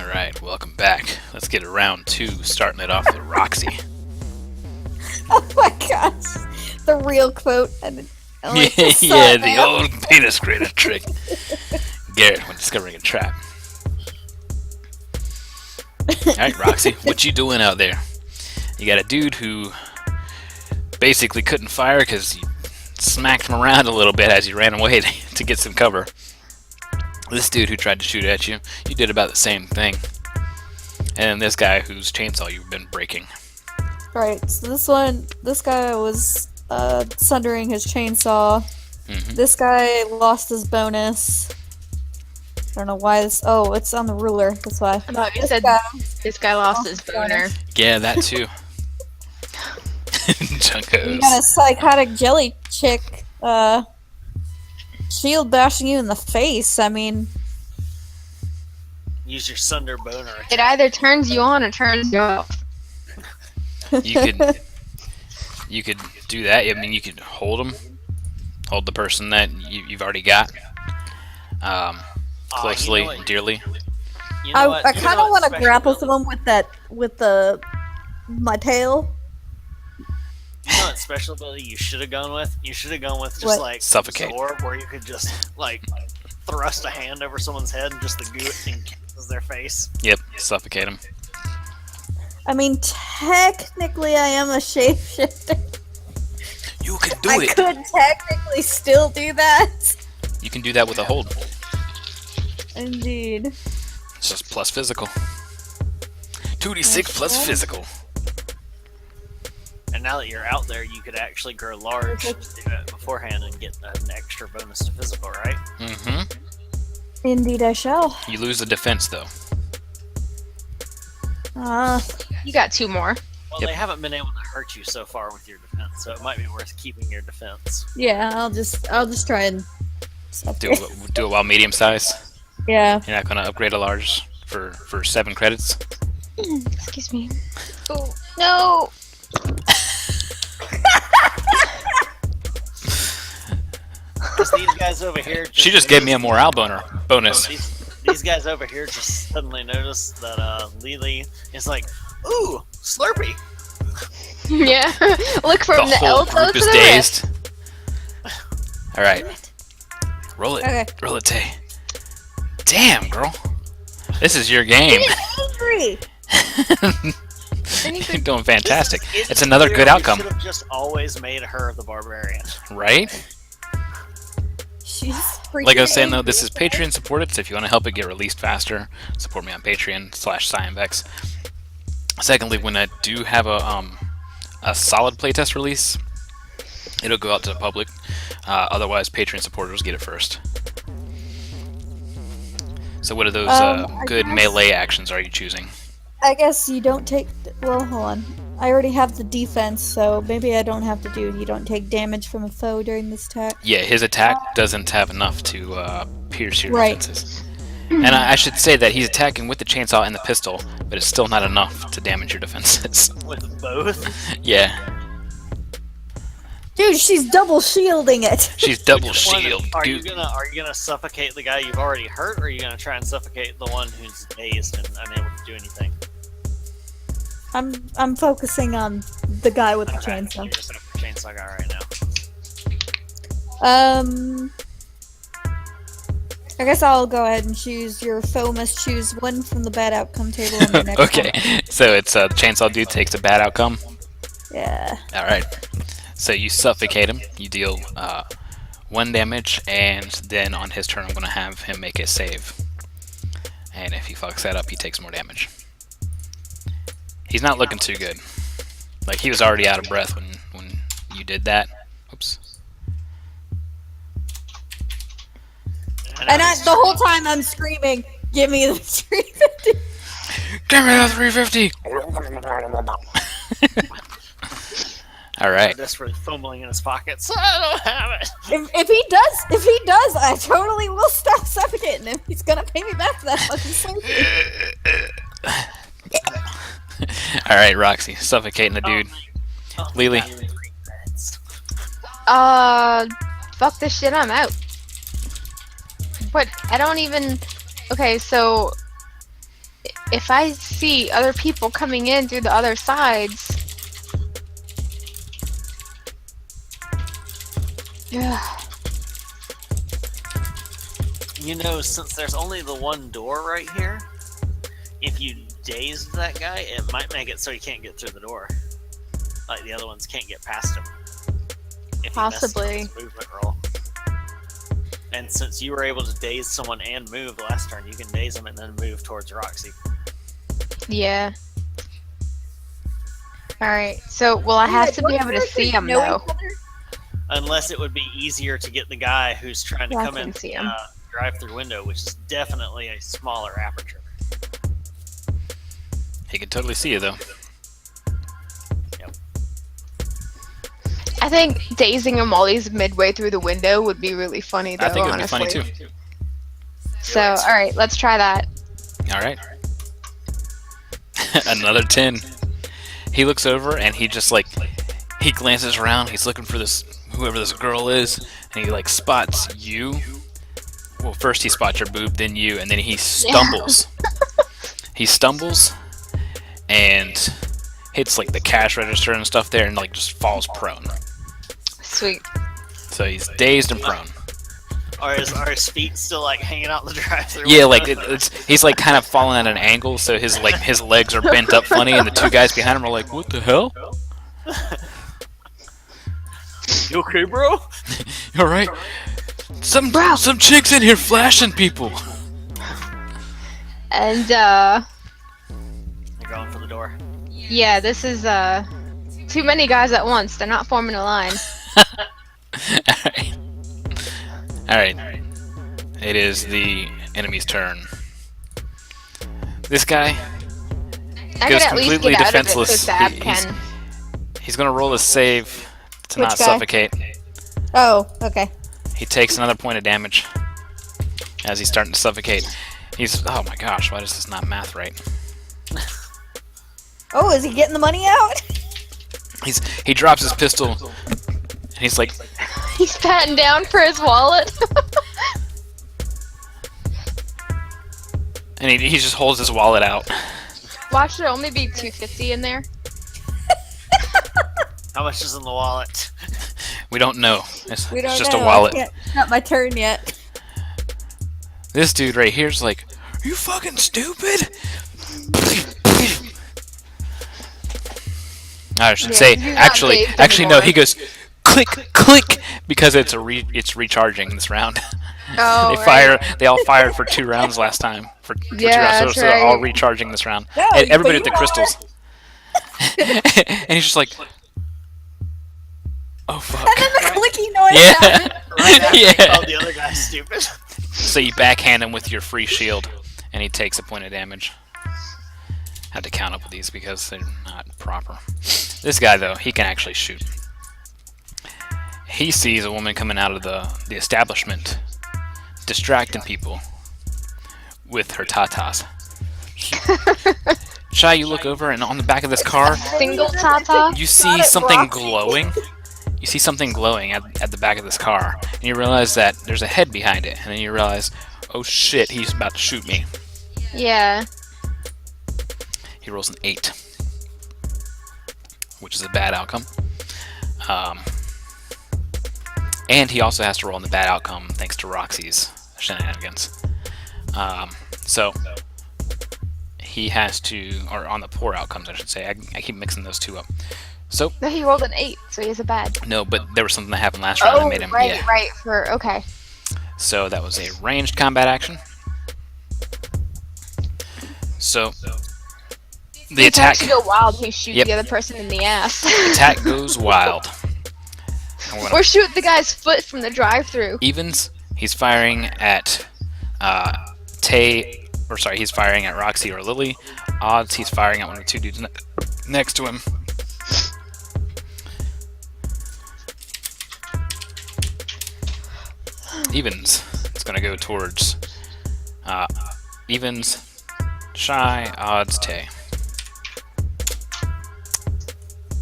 Alright, welcome back. Let's get to round 2, starting it off with Roxy. Oh my gosh. The real quote. And Yeah, the old penis grater trick. Garrett when discovering a trap. Alright, Roxy, what you doing out there? You got a dude who basically couldn't fire because you smacked him around a little bit as he ran away to get some cover. This dude who tried to shoot at you, you did about the same thing. And this guy whose chainsaw you've been breaking. Right, so this guy was sundering his chainsaw. Mm-hmm. This guy lost his bonus. I don't know why this. Oh, it's on the ruler. That's why. I thought you said this guy lost his boner. Yeah, that too. Junkos. You got a psychotic jelly chick shield bashing you in the face. I mean, use your Sunder boner. It either turns you on or turns you off. You could do that. I mean, you could hold the person that you've already got closely, dearly. You know I kind of want to grapple someone with my tail. You know what special ability you should have gone with? You should have gone with just What? like Suffocate. Zorb, where you could just like thrust a hand over someone's head and just the goo encapsulates their face. Yep, suffocate him. I mean, technically, I am a shapeshifter. You can do I it. could technically still do that. You can do that with a hold. Indeed. It's just plus physical. 2d6 plus physical. And now that you're out there, you could actually grow large do it beforehand and get an extra bonus to physical, right? Mm-hmm. Indeed, I shall. You lose the defense though. You got 2 more. Well, Yep. they haven't been able to hurt you so far with your defense, so it might be worth keeping your defense. Yeah, I'll just try and Do it while medium size. Yeah. You're not gonna upgrade a large for 7 credits. Excuse me. Oh, no! Because these guys over here. She just gave me a morale bonus. These guys over here just suddenly notice that Lily is like, "Ooh, Slurpee." Yeah. Look from The the whole elbow group to is the dazed. wrist. All right, roll it. Okay. Roll it, Tay. Damn, girl, this is your game. Angry. Then you You're could doing fantastic. It is It's another clear good we outcome, should have just always made her the barbarian. right? She's freaking Like I was saying though, angry. this is Patreon supported, so if you want to help it get released faster, support me on Patreon/CyanVex. Secondly, when I do have a solid playtest release, it'll go out to the public. Otherwise, Patreon supporters get it first. So what are those I good guess- melee actions are you choosing? I guess you don't take. Well, hold on. I already have the defense, so maybe I don't have to do. You don't take damage from a foe during this attack. Yeah, his attack doesn't have enough to pierce your Right. defenses. And I should say that he's attacking with the chainsaw and the pistol, but it's still not enough to damage your defenses. With both. Yeah, Dude, she's double shielding it. she's double One- shield. Are you Dude. gonna suffocate the guy you've already hurt, or are you gonna try and suffocate the one who's dazed and unable to do anything? I'm focusing on the guy with the Okay, chainsaw. you're just after chainsaw guy right now. I guess I'll go ahead and choose. Your foe must choose one from the bad outcome table on your next Okay, one. so it's the chainsaw dude takes a bad outcome. Yeah. All right, so you suffocate him. You deal 1 damage, and then on his turn, I'm gonna have him make a save. And if he fucks that up, he takes more damage. He's not looking too good. Like he was already out of breath when you did that. Oops. And the whole time I'm screaming, "Give me the 350!" Give me the 350. All right. desperately fumbling in his pockets. I don't have it. If he does, I totally will stop suffocating him. He's gonna pay me back for that fucking surgery. All right, Roxy, suffocating the dude. Lily. Fuck this shit, I'm out. But I don't even... Okay, so... if I see other people coming in through the other sides. Yeah. You know, since there's only the one door right here, if you dazed that guy, it might make it so he can't get through the door. Like the other ones can't get past him. If he messes with Possibly. his movement roll. And since you were able to daze someone and move last turn, you can daze them and then move towards Roxy. Yeah. Alright, so will I have to be able to see him though? Unless it would be easier to get the guy who's trying to Yeah, I come can in see the him. drive-through window, which is definitely a smaller aperture. He can totally see you though. I think dazing him while he's midway through the window would be really funny though, I think it would honestly. be funny too. So, alright, let's try that. All right. Another 10. He looks over and he just like he glances around. He's looking for this whoever this girl is, and he like spots you. Well, first he spots your boob, then you, and then he stumbles. He stumbles and hits like the cash register and stuff there, and like just falls prone. Sweet. So he's dazed and prone. Are his feet still like hanging out the drive-through Yeah, window? like he's like kind of falling at an angle, so his legs are bent up funny, and the two guys behind him are like, "What the hell? You okay, bro? All right, some chicks in here flashing people." And They're going for the door. yeah, this is too many guys at once. They're not forming a line. All right. It is the enemy's turn. This guy I goes could at least completely get out of it defenseless. so Dab can. He's gonna roll a save to Which not guy? suffocate. Oh, okay. He takes another point of damage as he's starting to suffocate. He's oh my gosh, why does this not math right? Oh, is he getting the money out? He drops his pistol and he's like, He's patting down for his wallet. and he just holds his wallet out. Watch there only be $250 in there. How much is in the wallet? We don't know. It's We don't just know. a wallet. It's not my turn yet. This dude right here's like, "Are you fucking stupid?" I should Yeah, say, he's not actually, dazed no. anymore. He goes, click, click, because it's recharging this round. Oh, They all fired for 2 rounds last time. For 2 Yeah, rounds, that's so they're all right. recharging this round. No, And everybody but with the you crystals. And he's just like, oh fuck. And then the clicky noise Yeah. happened. Right after you Yeah. called the other guy stupid. So you backhand him with your free shield, and he takes a point of damage. Had to count up with these because they're not proper. This guy, though, he can actually shoot. He sees a woman coming out of the establishment, distracting people with her tatas. Shy, you look over, and on the back of this car, Single Tata. you see something glowing. You see something glowing at the back of this car, and you realize that there's a head behind it, and then you realize, oh shit, he's about to shoot me. Yeah. He rolls an 8, which is a bad outcome. And he also has to roll in the bad outcome thanks to Roxy's shenanigans. So he has to, or on the poor outcomes, I should say. I keep mixing those two up. So No, he rolled an 8, so he has a bad. no, but there was something that happened last round that made him. right, Yeah. right. Okay. So that was a ranged combat action. So the He attack to go wild. He shoots Yep. the other person in the ass. attack goes wild. I'm gonna- Or shoot the guy's foot from the drive-through. Evens, he's firing at he's firing at Roxy or Lily. Odds, he's firing at one of the two dudes next to him. Evens, it's gonna go towards Evens, Shy, Odds, Tay.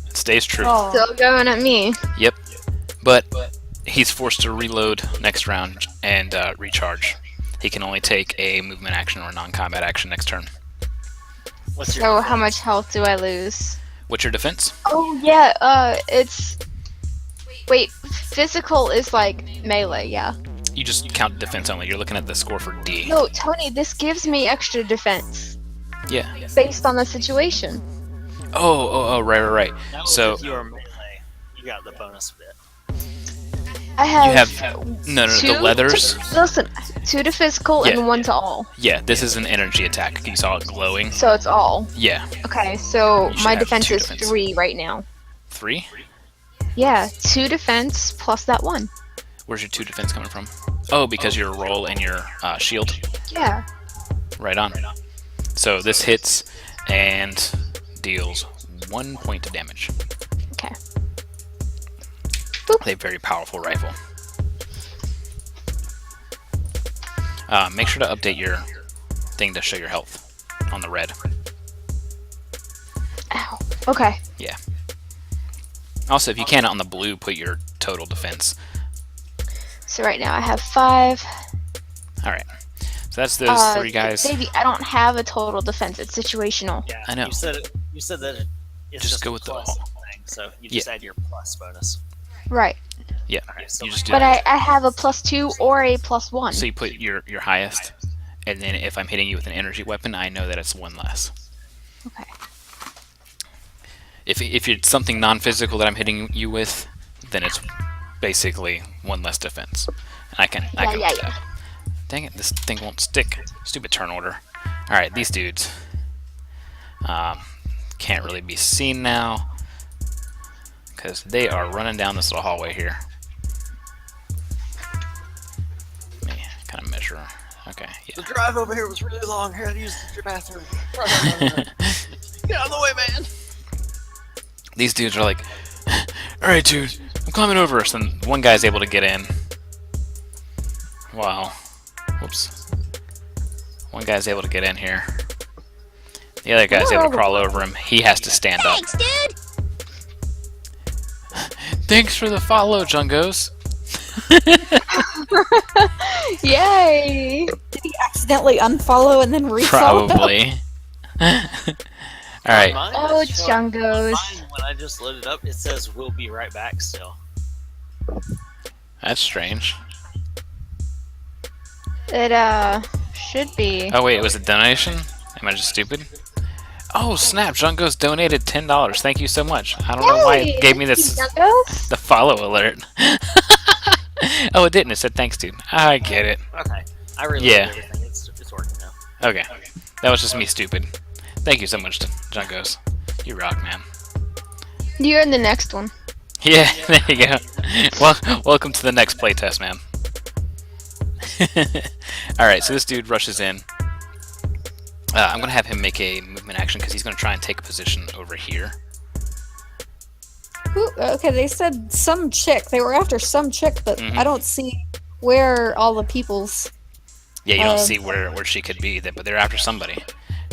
It stays true. Oh. Still going at me. Yep, but he's forced to reload next round and recharge. He can only take a movement action or non-combat action next turn. What's your So how defense? much health do I lose? What's your defense? Oh yeah, it's wait, physical is like melee, yeah. You just count defense only. You're looking at the score for D. No, Tony, this gives me extra defense Yeah. based on the situation. Oh, right. That was So if you were melee. You got the bonus bit. I you have, have no, two the leathers. listen, 2 to physical Yeah. and 1 to all. Yeah, this is an energy attack. You saw it glowing. So it's all. Yeah, Okay, so You should my have defense 2 is defense. 3 right now. 3. Yeah, 2 defense plus that 1. Where's your 2 defense coming from? Oh, because your roll and your shield. Yeah. Right on. So this hits and deals 1 point of damage. Okay. A very powerful rifle. Make sure to update your thing to show your health on the red. Ow. Okay. Yeah. Also, if you can, on the blue, put your total defense. So right now I have 5. All right. So that's those 3 guys. Baby, I don't have a total defense. It's situational. Yeah, I know. You said that it's Just just go a with the plus all. thing, so you just add your plus bonus. Right. Yeah. Alright, so You just do But that. I have a +2 or a +1. So you put your highest, and then if I'm hitting you with an energy weapon, I know that it's 1 less. Okay. If it's something non-physical that I'm hitting you with, then it's basically 1 less defense. And I can Yeah. with that. Dang it, this thing won't stick. Stupid turn order. Alright, these dudes can't really be seen now because they are running down this little hallway here. Let me kind of measure. Okay, The drive over here was really long. I had to use the bathroom. Get out of the way, man. These dudes are like, alright dude, I'm climbing over. So then one guy's able to get in. Wow. Whoops. One guy's able to get in here. The other guy's able to crawl over him. He has to stand up. Thanks, dude. Thanks for the follow, Jungos. Yay! Did he accidentally unfollow and then refollow? Probably. Alright. Mine Oh, does show up- Chungos. Mine, when I just loaded up, it says "We'll be right back." Still. That's strange. It should be. Oh wait, it was a donation? Am I just stupid? Oh snap, Jungos donated $10. Thank you so much. I don't know why it gave me this Nuggos? the follow alert. Oh, it didn't. It said thanks, dude. I get it. Okay. I reloaded Yeah. everything. It's working now. Okay. That was just me stupid. Thank you so much, Jungos. You rock, man. You're in the next one. Yeah, there you go. Well, welcome to the next playtest, man. Alright, so this dude rushes in. I'm going to have him make a movement action because he's going to try and take a position over here. Okay, they said some chick. They were after some chick, but Mhm. I don't see where all the people's. Yeah, you don't see where she could be, but they're after somebody.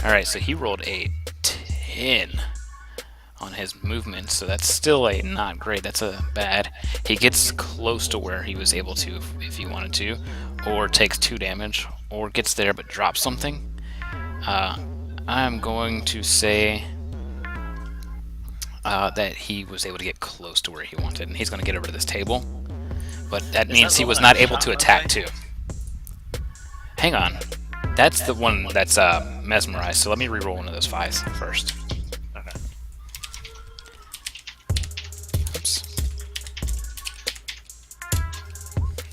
Alright, so he rolled a 10 on his movement, so that's still a not great. That's a bad. He gets close to where he was able to if he wanted to, or takes 2 damage, or gets there but drops something. I'm going to say that he was able to get close to where he wanted, and he's going to get over to this table. But that means the he was one not I able shot to that attack guy? too. Hang on. That's the one that's mesmerized, so let me re-roll one of those 5s first. Okay. Oops.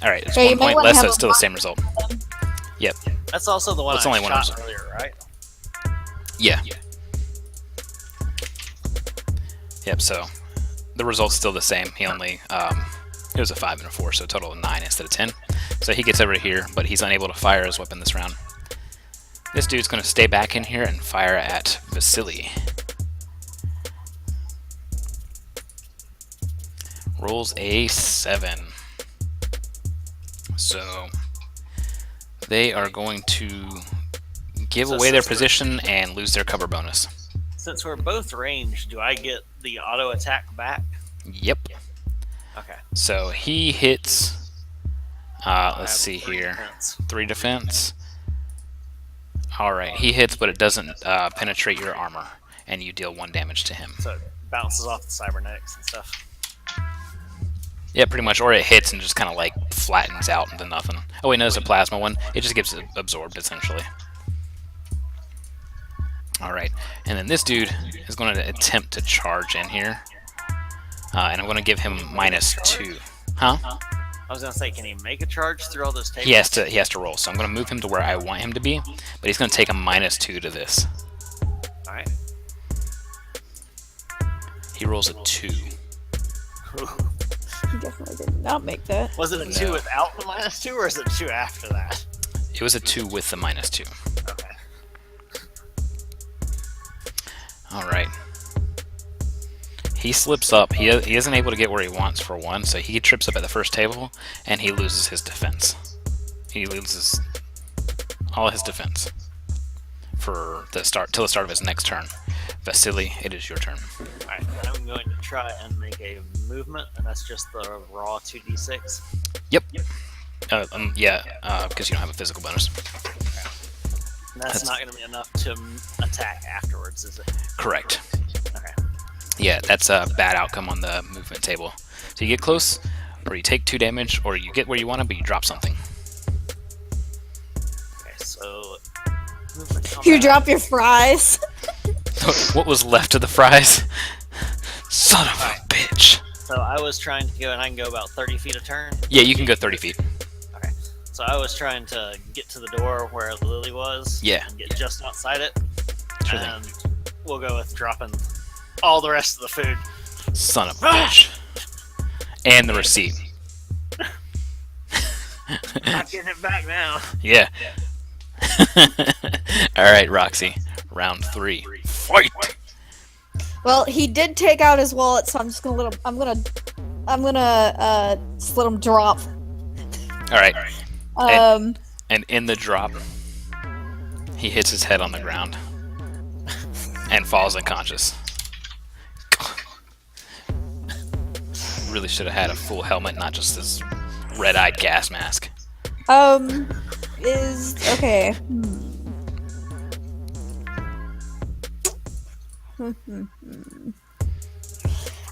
Alright, it's Yeah, you 1 might point wanna less, have so a it's still the same result. Yep. That's also the one That's I only one shot result. earlier, right? Yeah. Yep, so the result's still the same. He only, it was a 5 and a 4, so a total of 9 instead of 10. So he gets over here, but he's unable to fire his weapon this round. This dude's going to stay back in here and fire at Vasily. Rolls a 7. So they are going to give So away their since we're- position and lose their cover bonus. Since we're both ranged, do I get the auto attack back? Yep. Okay. So he hits. I Let's have see 3 here. defense. 3 defense. Alright, he hits, but it doesn't penetrate your armor, and you deal 1 damage to him. So it bounces off the cybernetics and stuff. Yeah, pretty much. Or it hits and just kind of like flattens out into nothing. Oh wait, no, it's a plasma one. It just gets absorbed, essentially. Alright, and then this dude is going to attempt to charge in here. And I'm going to give him -2. Huh? I was gonna say, can he make a charge through all those tables? He has to roll, so I'm going to move him to where I want him to be, but he's going to take a -2 to this. Alright. He rolls a 2. He definitely did not make that. Was it a 2 without the -2, or is it a 2 after that? It was a 2 with the -2. Okay. Alright. He slips up. He isn't able to get where he wants for 1, so he trips up at the first table, and he loses his defense. He loses all his defense for the start till the start of his next turn. Vasily, it is your turn. Alright, I'm going to try and make a movement, and that's just the raw 2d6. Yep. Yeah, because you don't have a physical bonus. And that's not going to be enough to attack afterwards, is it? Correct. Okay. Yeah, that's a bad outcome on the movement table. So you get close, or you take 2 damage, or you get where you want to, but you drop something. Okay, so movement You combat. drop your fries. What was left of the fries? Son of a bitch. So I was trying to go, and I can go about 30 feet a turn. Yeah, you can go 30 feet. Okay. So I was trying to get to the door where Lily was. Yeah. And get just outside it. Sure thing. And we'll go with dropping all the rest of the food. Son of a bitch. And the receipt. Not getting it back now. Yeah. Alright, Roxy. Round 3. Fight! Well, he did take out his wallet, so I'm just gonna let him. I'm gonna just let him drop. Alright. Um, And in the drop, he hits his head on the ground and falls unconscious. Really should have had a full helmet, not just this red-eyed gas mask. is okay.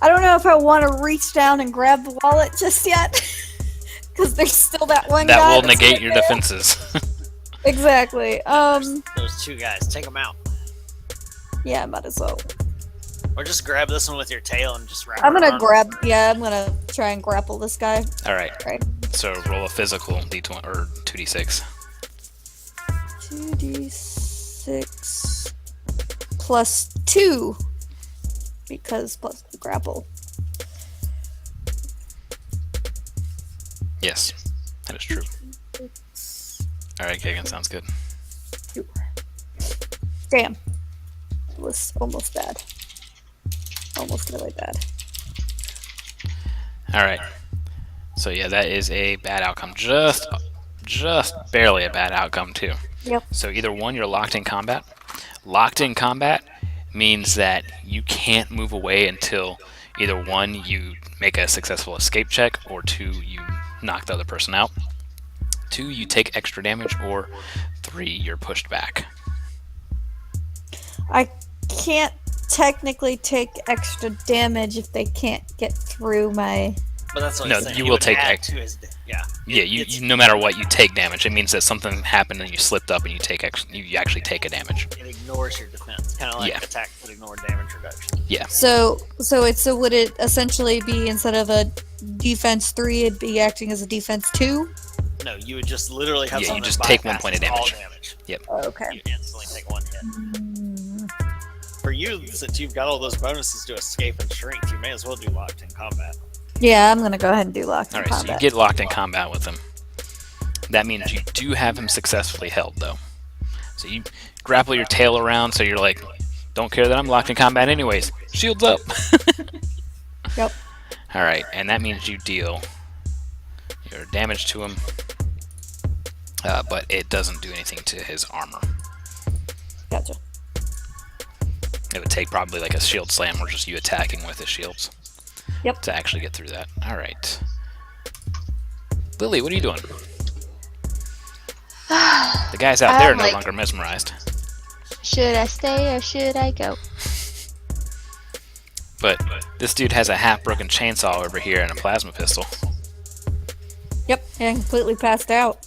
I don't know if I want to reach down and grab the wallet just yet, because there's still that one guy. That will that's negate right your there. defenses. Exactly. Those 2 guys, take them out. Yeah, might as well. Or just grab this one with your tail and just wrap I'm it gonna around. grab. Yeah, I'm gonna try and grapple this guy. Alright, Right. so roll a physical D20 or 2d6. 2d6 plus 2 because plus the grapple. Yes, that is true. Alright, Kagan, sounds good. Damn. It was almost bad. Almost really bad. Alright. So yeah, that is a bad outcome. Just barely a bad outcome, too. Yep. So either 1, you're locked in combat. Locked in combat means that you can't move away until either 1, you make a successful escape check, or 2, you knock the other person out. 2, you take extra damage, or 3, you're pushed back. I can't technically take extra damage if they can't get through my. But that's what No, I'm saying. you He will would take add ex- to his yeah. Yeah, It's- you no matter what, you take damage. It means that something happened and you slipped up and you actually take a damage. It ignores your defense, kind of like Yeah. attack would ignore damage reduction. Yeah. So would it essentially be instead of a defense 3, it'd be acting as a defense 2? No, you would just literally have Yeah, you something just that take 1 point of bypasses all damage. damage. Okay. You instantly take 1 hit. For you, since you've got all those bonuses to escape and shrink, you may as well do locked in combat. Yeah, I'm gonna go ahead and do locked in Alright, so you combat. get locked in combat with him. That means you do have him successfully held, though. So you grapple your tail around, so you're like, don't care that I'm locked in combat anyways. Shields up! Yep. Alright, and that means you deal your damage to him, but it doesn't do anything to his armor. Gotcha. It would take probably like a shield slam or just you attacking with his shields. Yep. To actually get through that. Alright. Lily, what are you doing? The guys out there are no like, longer mesmerized. should I stay or should I go? But this dude has a half-broken chainsaw over here and a plasma pistol. Yep, and completely passed out.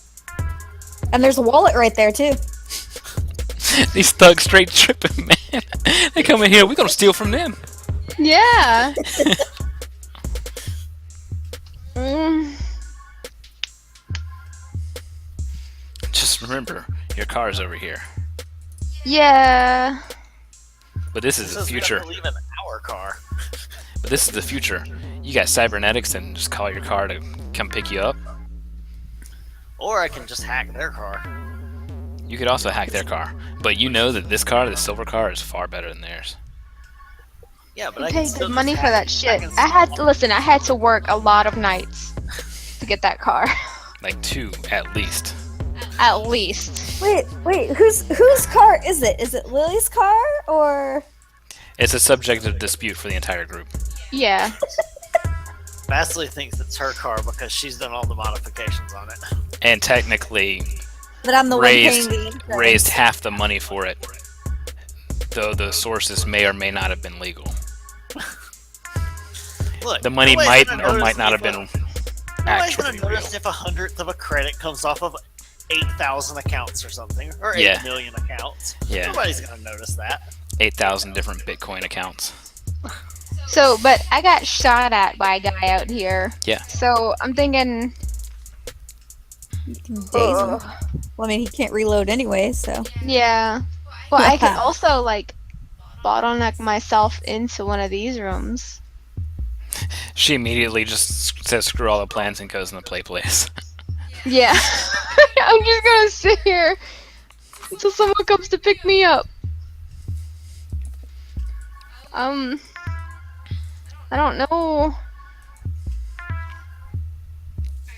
And there's a wallet right there too. These thugs straight tripping, man. They come in here, we gonna steal from them. Yeah. Mm. Just remember, your car's over here. Yeah. But this is the This is future. gonna leave in our car. But this is the future. You got cybernetics and just call your car to come pick you up. Or I can just hack their car. You could also hack their car. But you know that this car, the silver car, is far better than theirs. Yeah, but I I can paid still good just money for hack- that shit. can I had to listen. I had to work a lot of nights to get that car, Like 2, at least. at least. Wait, whose car is it? Is it Lily's car or? It's a subject of dispute for the entire group. Yeah. Vasily thinks it's her car because she's done all the modifications on it. And technically But I'm the one raised, paying the insurance. raised half the money for it. Though the sources may or may not have been legal. Look, The money nobody's might gonna or notice might not if have been Nobody's actually gonna real. notice if 1/100th of a credit comes off of 8,000 accounts or something, or 8 Yeah. million accounts. Yeah. Nobody's gonna notice that. 8,000 different Bitcoin accounts. So, but I got shot at by a guy out here. Yeah. So I'm thinking. You can daze him. Well, I mean, he can't reload anyway, so. Yeah. Well, I could Yeah. also like bottleneck myself into one of these rooms. She immediately just says screw all the plans and goes in the play place. Yeah. I'm just gonna sit here until someone comes to pick me up. I don't know.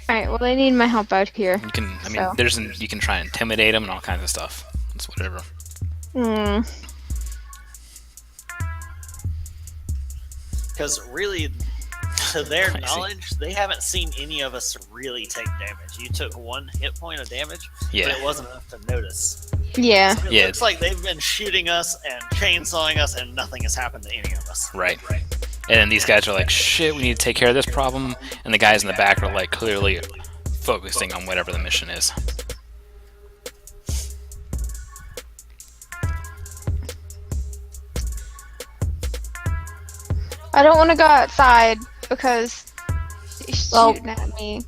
Alright, well, they need my help out here. You can, I mean, So. you can try and intimidate them and all kinds of stuff. It's whatever. Hmm. Because really, to their I see. knowledge, they haven't seen any of us really take damage. You took 1 hit point of damage, but Yeah. it wasn't enough to notice. Yeah. It Yeah. looks like they've been shooting us and chainsawing us, and nothing has happened to any of us. Right. And then these guys are like, shit, we need to take care of this problem. And the guys in the back are like clearly focusing on whatever the mission is. I don't want to go outside because he's Well, shooting at me.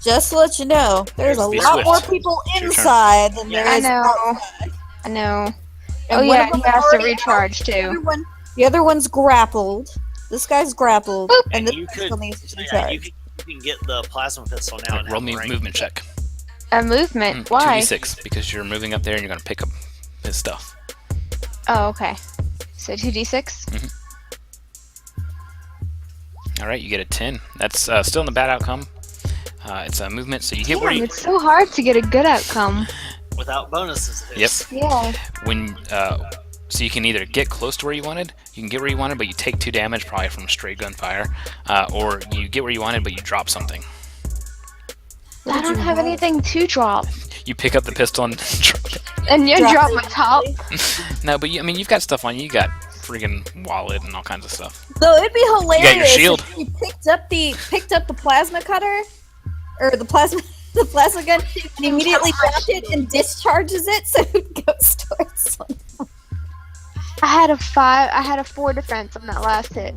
Just to let you know, there's a Be lot swift. more people It's your turn. inside than Yeah. there I is know. outside. I know. And Oh one yeah, of them he has to already recharge The too. other one- The other one's grappled. This guy's grappled, Boop. and this you guy could, still needs to so be yeah, you charged. can get the plasma pistol now and Roll have me a range movement check. A movement? Mm, Why? 2d6, because you're moving up there and you're going to pick up his stuff. Oh, okay. So 2d6? Alright, you get a 10. That's still in the bad outcome. It's a movement, so you get where Damn, you... it's so hard to get a good outcome. without bonuses. It Yep. is. Yeah. When so you can either get close to where you wanted, you can get where you wanted, but you take 2 damage probably from straight gunfire, or you get where you wanted, but you drop something. What I did don't you have roll? anything to drop. You pick up the pistol and And you Drop drop it. my top. no, but I mean you've got stuff on you. You got friggin' wallet and all kinds of stuff. So it'd be hilarious shield. if you picked up the plasma cutter or the plasma gun and immediately dropped it and discharges it so it goes towards someone. I had a 4 defense on that last hit.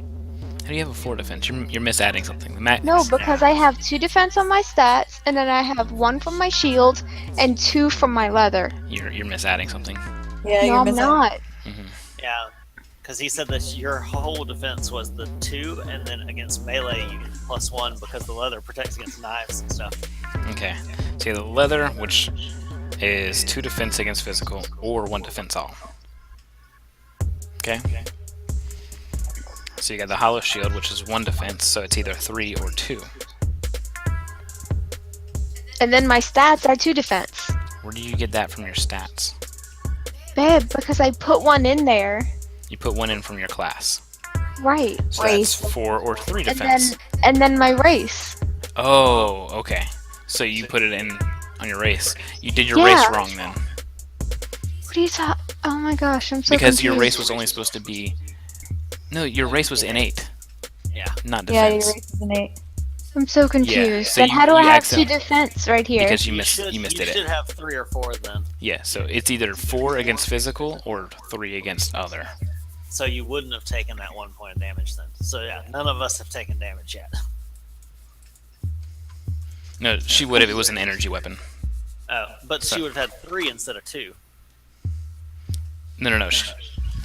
How do you have a 4 defense? You're misadding something. No, because I have 2 defense on my stats, and then I have 1 from my shield and 2 from my leather. You're misadding something. Yeah, No, I'm not. Yeah, because he said that your whole defense was the 2, and then against melee you get +1 because the leather protects against knives and stuff. Okay. So you have the leather, which is 2 defense against physical, or 1 defense all. Okay. So you got the hollow shield, which is 1 defense, so it's either 3 or 2. And then my stats are 2 defense. Where do you get that from your stats? Babe, because I put 1 in there. You put 1 in from your class. Right. So Race. that's 4 or 3 And defense. then my race. Oh, okay. So you put it in on your race. You did your race wrong then. What are you talking? Oh my gosh, I'm so Because confused. your race was only supposed to be... No, your race was innate, Yeah. not Yeah, defense. your race is an 8. I'm so confused. so then you- how do I you have 2 accident- defense right here? Because you You missed should it. have 3 or 4 then. Yeah, so it's either 4 against physical or 3 against other. So you wouldn't have taken that 1 point of damage then. So yeah, none of us have taken damage yet. No, she would have. It was an energy weapon. Oh, but So- she would have had 3 instead of 2. No.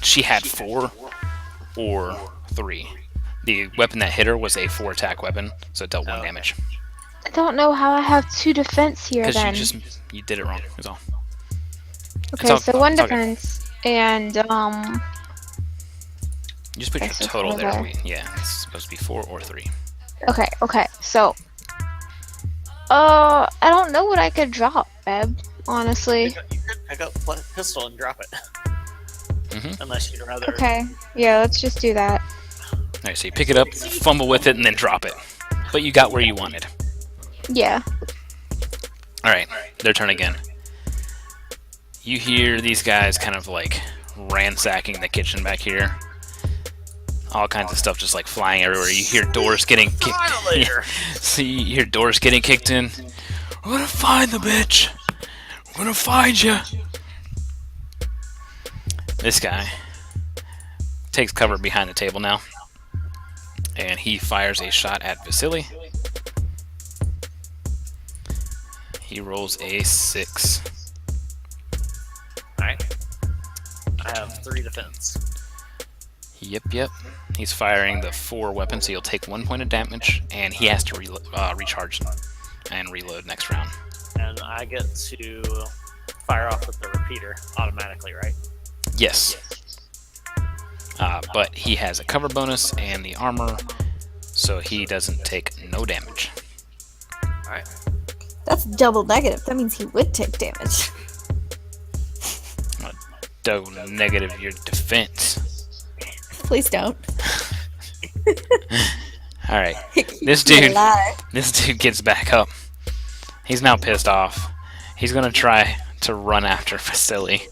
She had 4 or 3. The weapon that hit her was a 4 attack weapon, so it dealt 1 Okay. damage. I don't know how I have 2 defense here Because then. you did it wrong. That's all. Okay, all- so 1 it's all good. defense and You just put your Okay, so total 4 there. there. Yeah, it's supposed to be 4 or 3. okay. So I don't know what I could drop, Beb. Honestly. You could pick up a pistol and drop it. Mhm. Unless you'd rather. Okay. Yeah, let's just do that. Alright, so you pick it up, fumble with it, and then drop it. But you got where you wanted. Yeah. Alright, their turn again. You hear these guys kind of like ransacking the kitchen back here. All kinds of stuff just like flying everywhere. You hear doors getting kicked. Violator! So you hear doors getting kicked in. We're gonna find the bitch. We're gonna find you. This guy takes cover behind the table now, and he fires a shot at Vasily. He rolls a 6. Alright. I have 3 defense. Yep. He's firing the 4 weapon, so you'll take 1 point of damage, and he has to recharge and reload next round. And I get to fire off with the repeater automatically, right? Yes. But he has a cover bonus and the armor, so he doesn't take no damage. Alright. That's double negative. That means he would take damage. Double negative your defense. Please don't. Alright. This You're dude alive. gets back up. He's now pissed off. He's gonna try to run after Vasily.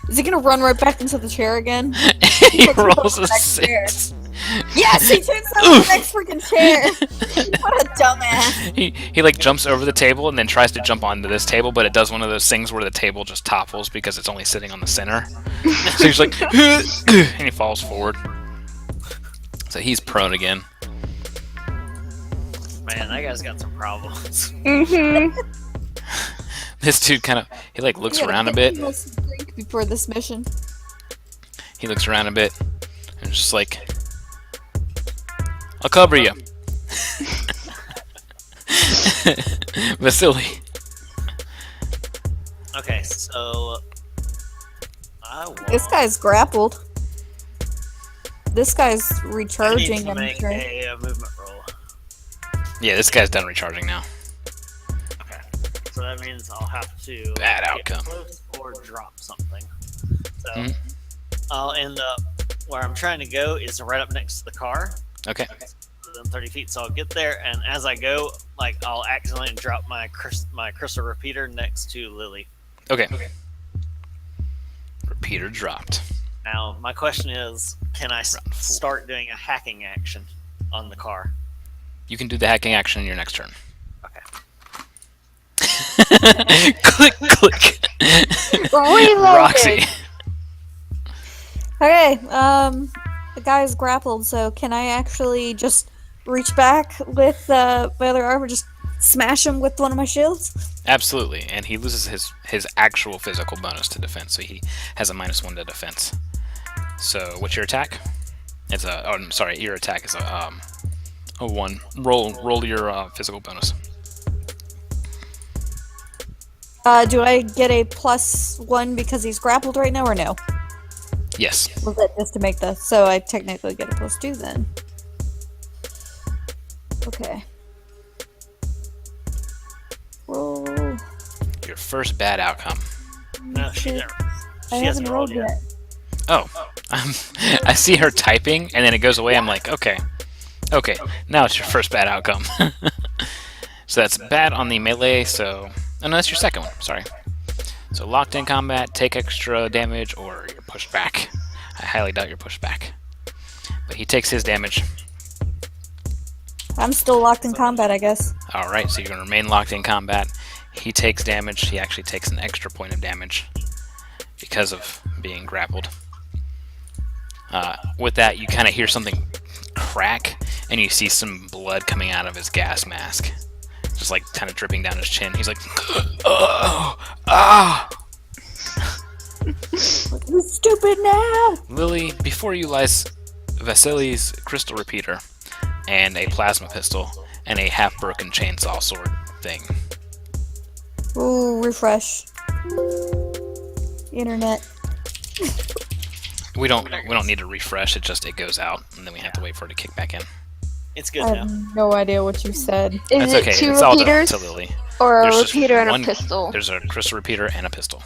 Is he gonna run right back into the chair again? He rolls a Next chair. 6. Yes, he takes out the next freaking chair. What a dumbass. He like jumps over the table and then tries to jump onto this table, but it does one of those things where the table just topples because it's only sitting on the center. So he's like, and he falls forward. So he's prone again. Man, that guy's got some problems. This dude he like looks You gotta around a get bit. people some drink before this mission. He looks around a bit and just like, I'll cover you. Vasily. Okay, so This guy's grappled. This guy's I need recharging to and make a movement roll. Yeah, this guy's done recharging now. Okay, so that means I'll have to Bad get outcome. close or drop something. So Mhm. I'll end up where I'm trying to go is right up next to the car. Okay. Within 30 feet, so I'll get there, and as I go, like I'll accidentally drop my crystal repeater next to Lily. Okay. Repeater dropped. Now, my question is, can I Round 4. start doing a hacking action on the car? You can do the hacking action in your next turn. Okay. Click, click. Reloaded. Roxy. Okay, the guy's grappled, so can I actually just reach back with my other arm and just smash him with one of my shields? Absolutely, and he loses his actual physical bonus to defense, so he has a -1 to defense. So, what's your attack? It's a. Oh, I'm sorry. Your attack is a 1. Roll your physical bonus. Do I get a +1 because he's grappled right now, or no? Yes. Was that just to make the... So I technically get a +2 then. Okay. Roll... Your first bad outcome. No, she Shit. never. I She hasn't haven't rolled rolled yet. Oh. I see her typing, and then it goes away. I'm like, okay. Okay, now it's your first bad outcome. So that's bad on the melee, so... Oh, no, that's your second one, sorry. So locked in combat, take extra damage, or you're pushed back. I highly doubt you're pushed back. But he takes his damage. I'm still locked in combat, I guess. Alright, so you're going to remain locked in combat. He takes damage. He actually takes an extra point of damage because of being grappled. With that, you kind of hear something crack, and you see some blood coming out of his gas mask. Just like kind of dripping down his chin. He's like, oh, ah! You stupid now! Lily, before you lies Vasily's crystal repeater, and a plasma pistol, and a half-broken chainsaw sword thing. Ooh, refresh. Internet. We don't need to refresh. It goes out, and then we have to wait for it to kick back in. It's good I now. have no idea what you said. Is That's it okay. two It's all repeaters to Lily. or a There's just repeater and one- a pistol? There's a crystal repeater and a pistol.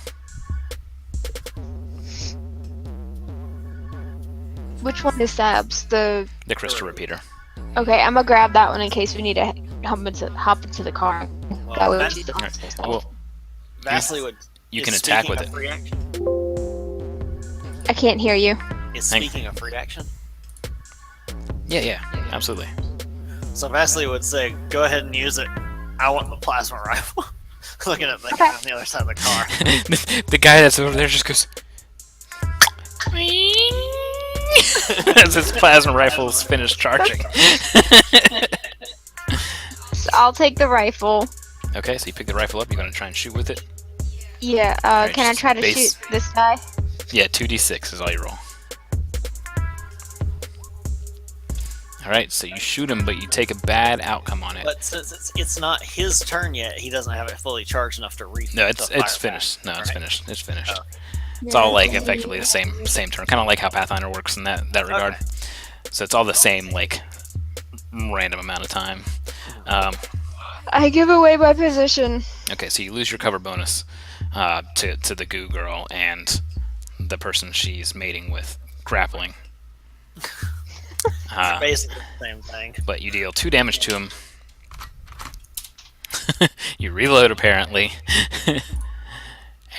Which one is Sab's? The The crystal repeater. okay, I'm gonna grab that one in case we need to hop into the car. Well, That way we that's- keep the Well, Vasily would. you is can attack speaking with a it. free action? I can't hear you. Is Hang- speaking a free action? Yeah, absolutely. So Vasily would say, "Go ahead and use it. I want the plasma rifle." Looking at the guy on the other side of the car. The guy that's over there just goes. As his plasma rifle's finished charging. So I'll take the rifle. Okay, so you pick the rifle up. You're gonna try and shoot with it. Yeah. Alright, Can I just try to base- shoot this guy? Yeah, 2d6 is all you roll. Alright, so you shoot him, but you take a bad outcome on it. But since it's not his turn yet, he doesn't have it fully charged enough to refill. No, it's finished. No, it's Right. finished. It's finished. Oh. It's all like effectively the same turn, kind of like how Pathfinder works in that regard. Okay. So it's all the same like random amount of time. I give away my position. Okay, so you lose your cover bonus to the goo girl and the person she's mating with, grappling. Basically the same thing. But you deal 2 damage to him. You reload apparently,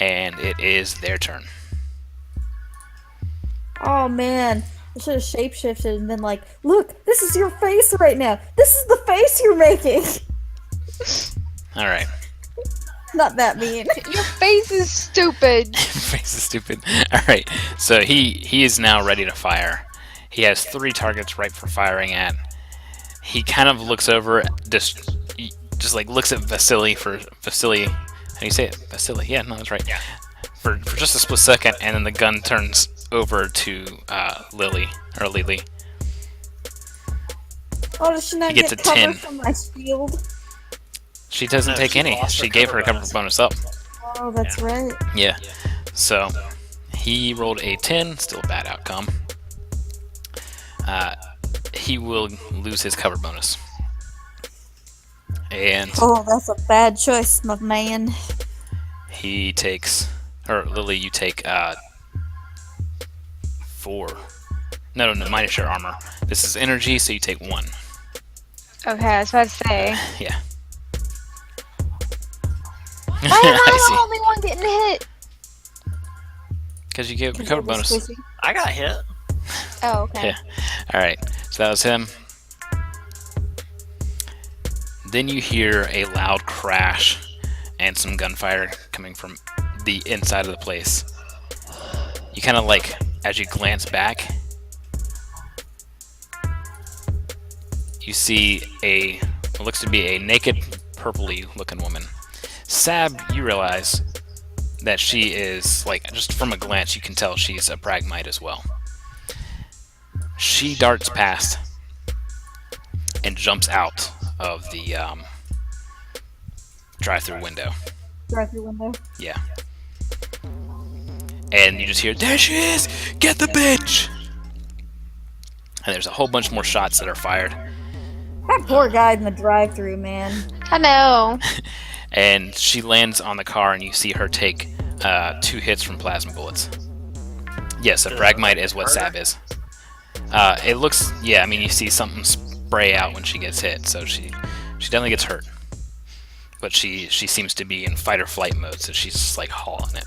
and it is their turn. Oh man, I should have shapeshifted and been like, look, this is your face right now. This is the face you're making. All right. Not that mean. Your face is stupid. Face is stupid. All right. So he is now ready to fire. He has 3 targets ripe for firing at. He kind of looks over, just like looks at Vasily. How do you say it? Vasily. Yeah, no, that's right. Yeah. For just a split second, and then the gun turns over to Lily. Oh, does she not He gets get a cover 10. from my shield? She doesn't No, take she any. lost her She gave her a cover cover bonus up. Oh, that's right. Yeah. So he rolled a 10, still a bad outcome. He will lose his cover bonus. And Oh, that's a bad choice, my man. he takes, or Lily, you take 4. No, minus your armor. This is energy, so you take 1. Okay, I was about to say. Yeah. Why am I the I only one getting hit? Because you gave a cover bonus. Squishy. I got hit. Oh, okay. Yeah. Alright, so that was him. Then you hear a loud crash and some gunfire coming from the inside of the place. You kind of like, as you glance back, you see what looks to be a naked, purpley looking woman. Sab, you realize that she is, like, just from a glance, you can tell she's a Pragmite as well. She darts past and jumps out of the drive-through window. Drive-through window. Yeah. And you just hear, "There she is! Get the bitch!" And there's a whole bunch more shots that are fired. That poor guy in the drive-through, man. I know. And she lands on the car, and you see her take 2 hits from plasma bullets. Yes, a Pragmite is what Sab is. It looks, yeah, I mean, you see something spray out when she gets hit, so she definitely gets hurt. but she seems to be in fight or flight mode, so she's just like hauling it.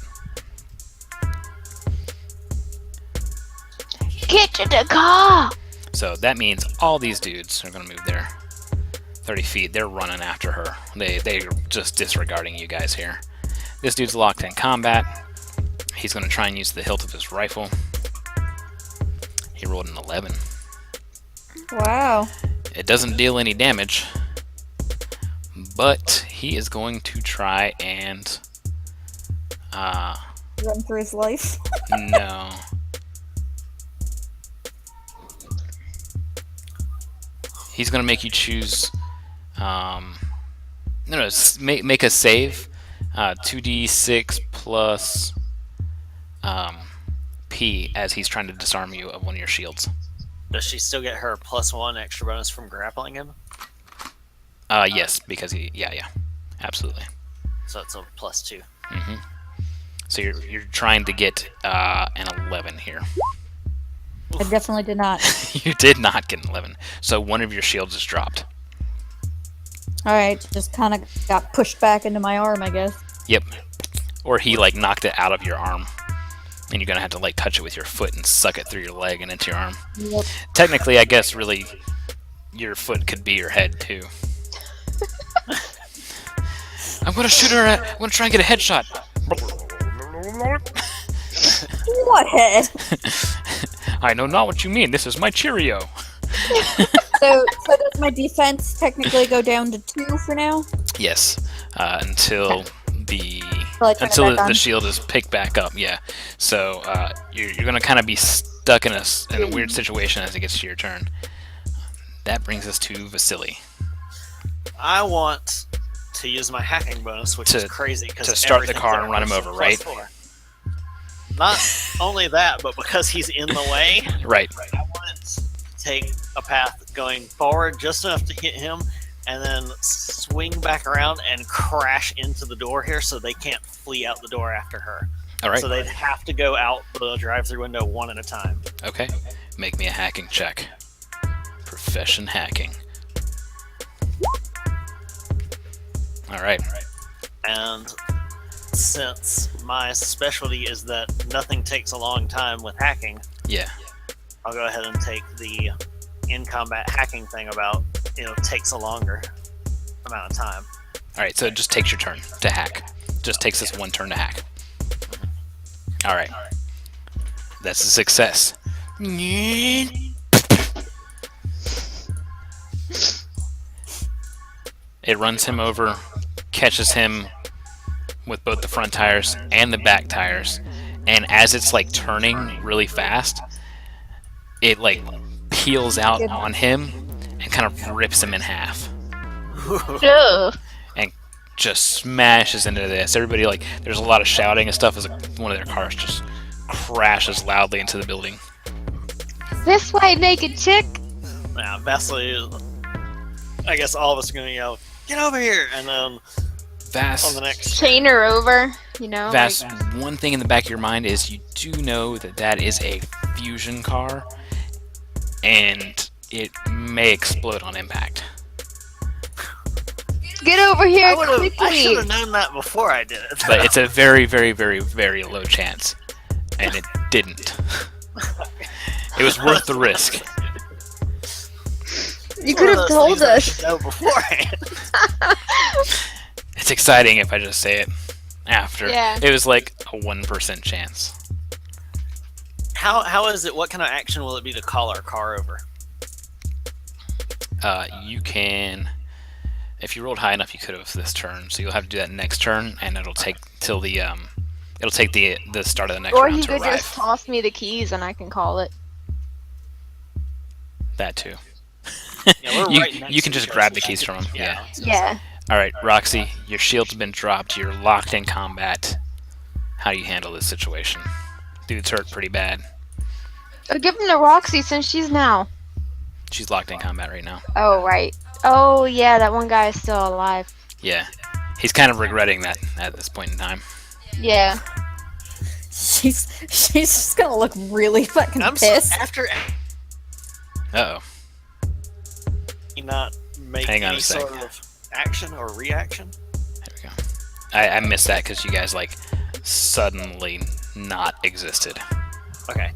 Get to the car! So that means all these dudes are going to move there 30 feet. They're running after her. They're just disregarding you guys here. This dude's locked in combat. He's going to try and use the hilt of his rifle. He rolled an 11. Wow. It doesn't deal any damage, but he is going to try and Run for his life. no. He's going to make you choose make a save. 2d6 plus P as he's trying to disarm you of one of your shields. Does she still get her +1 extra bonus from grappling him? Yes, because yeah, absolutely. So it's a +2. Mm-hmm. So you're trying to get an 11 here. I definitely did not. You did not get an 11. So one of your shields is dropped. Alright, just kind of got pushed back into my arm, I guess. Yep. Or he like knocked it out of your arm. And you're gonna have to like touch it with your foot and suck it through your leg and into your arm. Yep. Technically, I guess really your foot could be your head too. I'm gonna shoot her at I'm gonna try and get a headshot. What head? I know not what you mean. This is my Cheerio. So does my defense technically go down to 2 for now? Yes. Until Till I turn it back the on? shield is picked back up. Yeah. So you're gonna kind of be stuck in a weird situation as it gets to your turn. That brings us to Vasily. I want to use my hacking bonus, which is crazy because to start the car and run him over, right? Not only that, but because he's in the way, Right. I want to take a path going forward just enough to hit him, and then swing back around and crash into the door here, so they can't flee out the door after her. All right. So they'd have to go out the drive-through window one at a time. Okay. Make me a hacking check. Profession hacking. All right. And since my specialty is that nothing takes a long time with hacking, Yeah. I'll go ahead and take the in-combat hacking thing about, takes a longer amount of time. All right. So it just takes your turn to hack. Just takes us one turn to hack. All right. That's a success. It runs him over, catches him with both the front tires and the back tires, and as it's like turning really fast, it like peels out on him and kind of rips him in half Ugh. and just smashes into this. Everybody like there's a lot of shouting and stuff as one of their cars just crashes loudly into the building. This way, naked chick! Now, Vasily, I guess all of us are going to yell, "Get over here!" And then on Vass, the next... Chain her over, Vass, one thing in the back of your mind is you do know that is a fusion car, and it may explode on impact. Get over here I should quickly! have known that before I did it. But it's a very, very, very, very low chance, and it didn't. It was worth the risk. You could have told us. No, beforehand. It's exciting if I just say it after. Yeah. It was like a 1% chance. How is it? What kind of action will it be to call our car over? You can, if you rolled high enough, you could have this turn. So you'll have to do that next turn, and it'll take till the it'll take the start of the next Or round he to could arrive. just toss me the keys and I can call it. That too. Yeah, we're you right next you can to just each grab other. the keys from him. Yeah. Yeah. All right, Roxy, your shield's been dropped. You're locked in combat. How do you handle this situation? Dude's hurt pretty bad. I'll give him to Roxy since she's now. She's locked in combat right now. Oh, right. Oh, yeah, that one guy is still alive. Yeah. He's kind of regretting that at this point in time. Yeah. She's just gonna look really fucking I'm pissed. after Uh-oh. not make Hang on any a sec. sort of action or reaction. I missed that because you guys like suddenly not existed. Okay.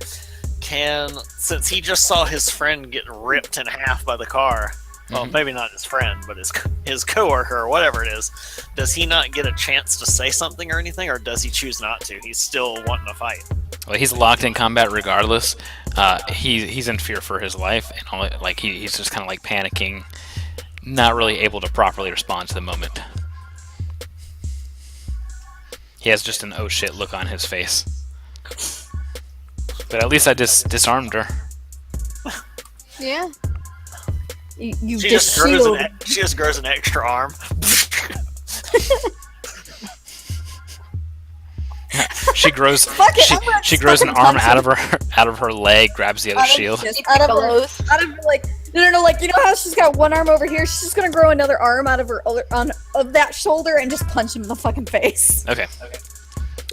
Since he just saw his friend get ripped in half by the car, well, maybe not his friend, but his coworker or whatever it is, does he not get a chance to say something or anything, or does he choose not to? He's still wanting to fight. Well, he's locked in combat regardless. He's in fear for his life, and like he's just kind of like panicking, not really able to properly respond to the moment. He has just an oh shit look on his face. But at least I disarmed her. Yeah. You She just just grows an extra arm. She grows. Fuck it, I'm gonna She grows an fucking arm punch out of her leg, grabs the other shield. Out of her, like no, like you know how she's got one arm over here. She's just gonna grow another arm out of her of that shoulder and just punch him in the fucking face. Okay.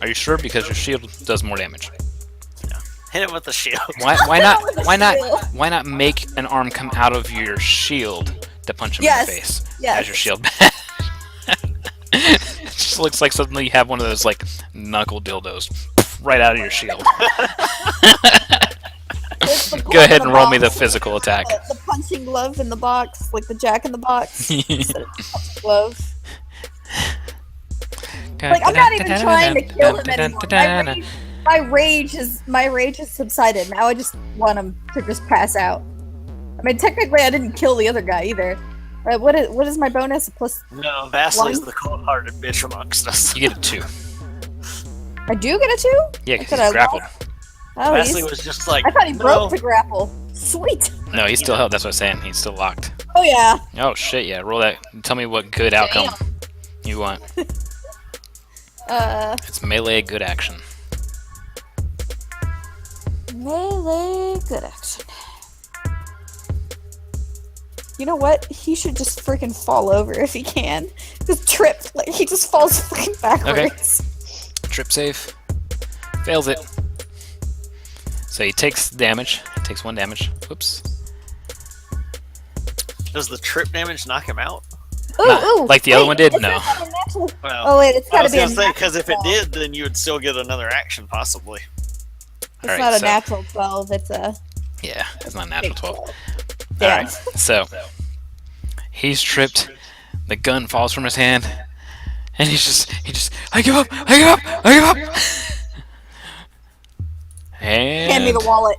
Are you sure? Because your shield does more damage. Hit him with the shield. Why not make an arm come out of your shield to punch him in the face as your shield? It just looks like suddenly you have one of those like knuckle dildos right out of your shield. Go ahead and roll me the physical attack. The punching glove in the box, like the Jack in the Box. Instead of punching glove. Like I'm not even trying to kill him anymore. My rage has subsided. Now I just want him to just pass out. I mean, technically, I didn't kill the other guy either. What is my bonus? Plus No, Vasily the cold-hearted bitch amongst us. You get a 2. I do get a 2? Yeah, because he's grappled. Oh, Vasily was just like, I thought he broke the grapple. Sweet. No, he's still held. That's what I'm saying. He's still locked. Oh yeah. Oh shit! Yeah, roll that. Tell me what good outcome you want. It's melee good action. Melee good action. You know what? He should just freaking fall over if he can. Just trip. Like, he just falls fucking backwards. Okay. Trip save. Fails it. So he takes damage. Takes 1 damage. Whoops. Does the trip damage knock him out? Ooh, like the other one did? No. Well, oh wait, it's gotta be a natural because if it 12. did, then you would still get another action, possibly. It's Alright, not a so- natural 12, it's a... Yeah, it's not natural 12. Damn. Alright, so he's tripped, the gun falls from his hand, and he just I give up, I give up, I give up. And Hand me the wallet.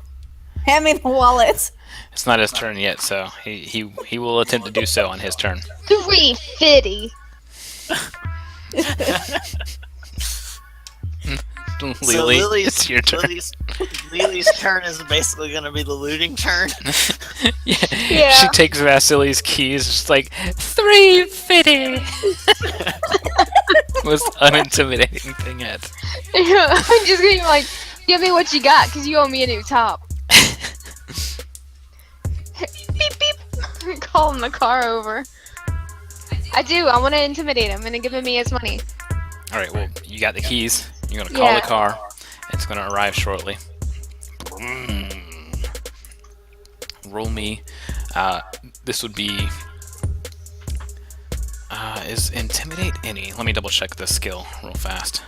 Hand me the wallet. it's not his turn yet, so he will attempt to do so on his turn. 350. Lily, it's your turn. Lily's turn is basically going to be the looting turn. Yeah. She takes Vasily's keys, just like 350. Most unintimidating thing yet. I'm just getting like, give me what you got, because you owe me a new top. Beep beep. Calling the car over. I do. I want to intimidate him and give him his money. All right. Well, you got the keys. You're gonna call the car. It's gonna arrive shortly. Roll me. This would be. Is intimidate any? Let me double check the skill real fast.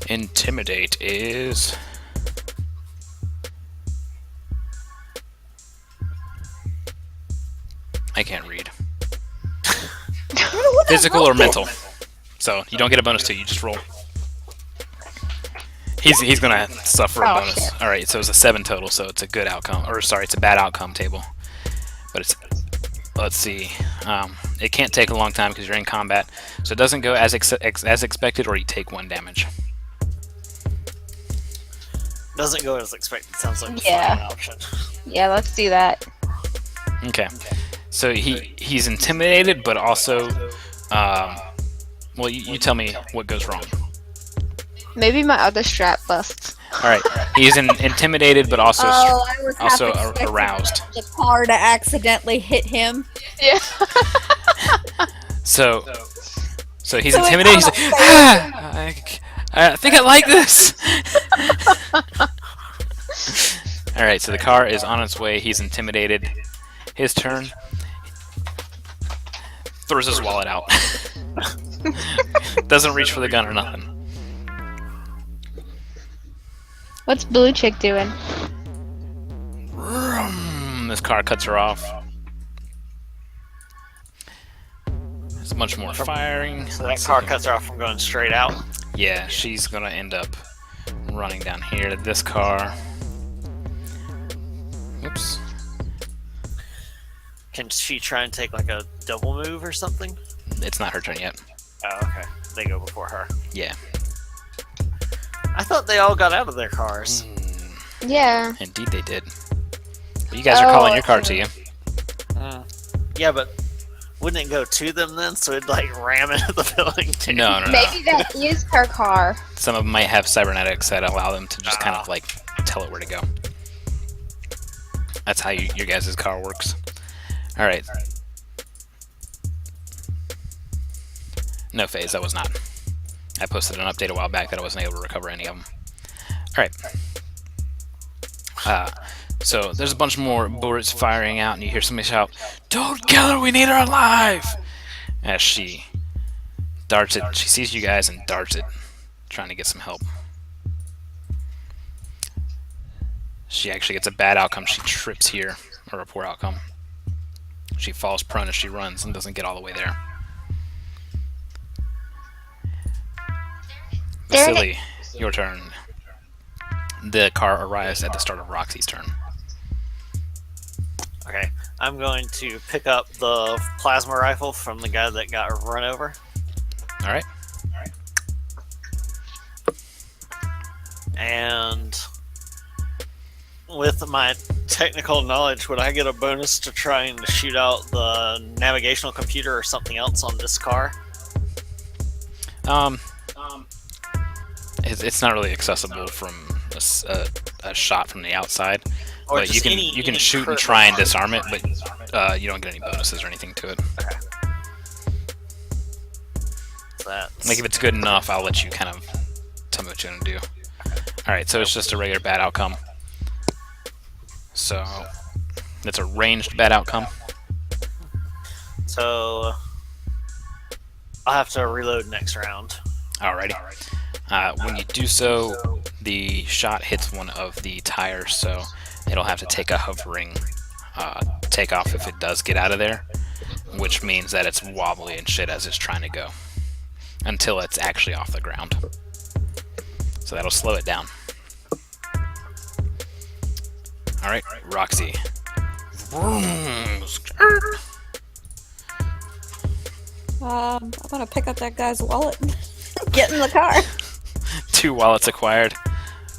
Intimidate is. I can't read. Physical or mental. So you don't get a bonus too. You just roll. He's gonna suffer a bonus. Shit. All right, so it's a 7 total. So it's a good outcome, or sorry, it's a bad outcome table. But it's let's see. It can't take a long time because you're in combat, so it doesn't go as expected, or you take 1 damage. Doesn't go as expected. Sounds like the Yeah. final option. Yeah, let's do that. Okay. So he's intimidated, but also, well, you tell me what goes wrong. Maybe my other strap busts. All right, he's intimidated, but also I was half also expecting aroused. the car to accidentally hit him. Yeah. So he's So he intimidated. He's like, kinda I think I like this. All right, so the car is on its way. He's intimidated. His turn. Throws his wallet out. Doesn't reach for the gun or nothing. What's Blue Chick doing? This car cuts her off. There's much more firing. So that car cuts her off from going straight out. Yeah, she's gonna end up running down here to this car. Oops. Can she try and take like a double move or something? It's not her turn yet. Oh, okay. They go before her. Yeah. I thought they all got out of their cars. Yeah. Indeed they did. But you guys are calling your car to you. Yeah, but wouldn't it go to them then? So it'd like ram into the building too? No. Maybe that is her car. Some of them might have cybernetics that allow them to just kind of like tell it where to go. That's how your guys' car works. Alright. No phase, that was not. I posted an update a while back that I wasn't able to recover any of them. Alright. So there's a bunch more bullets firing out, and you hear somebody shout, "Don't kill her, we need her alive!" As she darts it. She sees you guys and darts it, trying to get some help. She actually gets a bad outcome. She trips here, or a poor outcome. She falls prone as she runs and doesn't get all the way there. Vasily, your turn. The car arrives at the start of Roxy's turn. Okay, I'm going to pick up the plasma rifle from the guy that got run over. Alright. And with my technical knowledge, would I get a bonus to trying to shoot out the navigational computer or something else on this car? It's not really accessible from a shot from the outside. Or But you can shoot and try and disarm it, but you don't get any bonuses or anything to it. Okay. So that's... Like if it's good enough, I'll let you kind of tell me what you're gonna do. Alright, so it's just a regular bad outcome. So it's a ranged bad outcome. So I'll have to reload next round. Alrighty. When you do so, the shot hits one of the tires, so it'll have to take a hovering takeoff if it does get out of there, which means that it's wobbly and shit as it's trying to go until it's actually off the ground. So that'll slow it down. Alright, Roxy. I'm gonna pick up that guy's wallet and get in the car. 2 wallets acquired.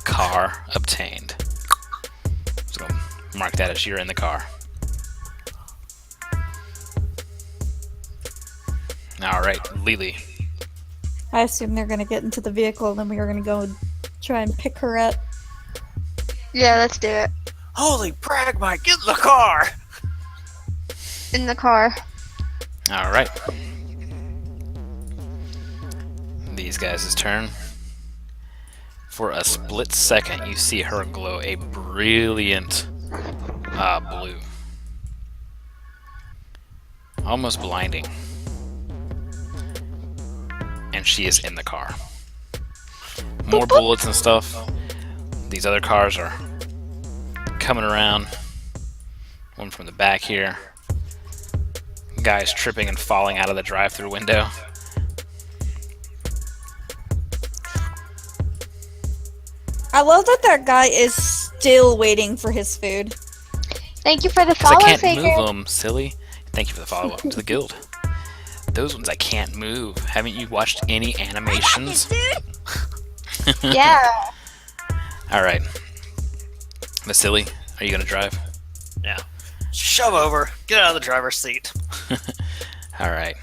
Car obtained. So mark that as you're in the car. Alright, Lily. I assume they're gonna get into the vehicle, and then we are gonna go and try and pick her up. Yeah, let's do it. Holy Pragmite, get in the car! In the car. Alright. These guys' turn. For a split second, you see her glow a brilliant blue. Almost blinding. And she is in the car. More bullets and stuff. These other cars are coming around. One from the back here. Guy's tripping and falling out of the drive-thru window. I love that guy is still waiting for his food. Thank you for the 'Cause follow, I can't Saker. move them, silly. Thank you for the follow up to the guild. Those ones I can't move. Haven't you watched any animations? Yeah. Alright. Vasily, are you gonna drive? Yeah. Shove over. Get out of the driver's seat. Alright.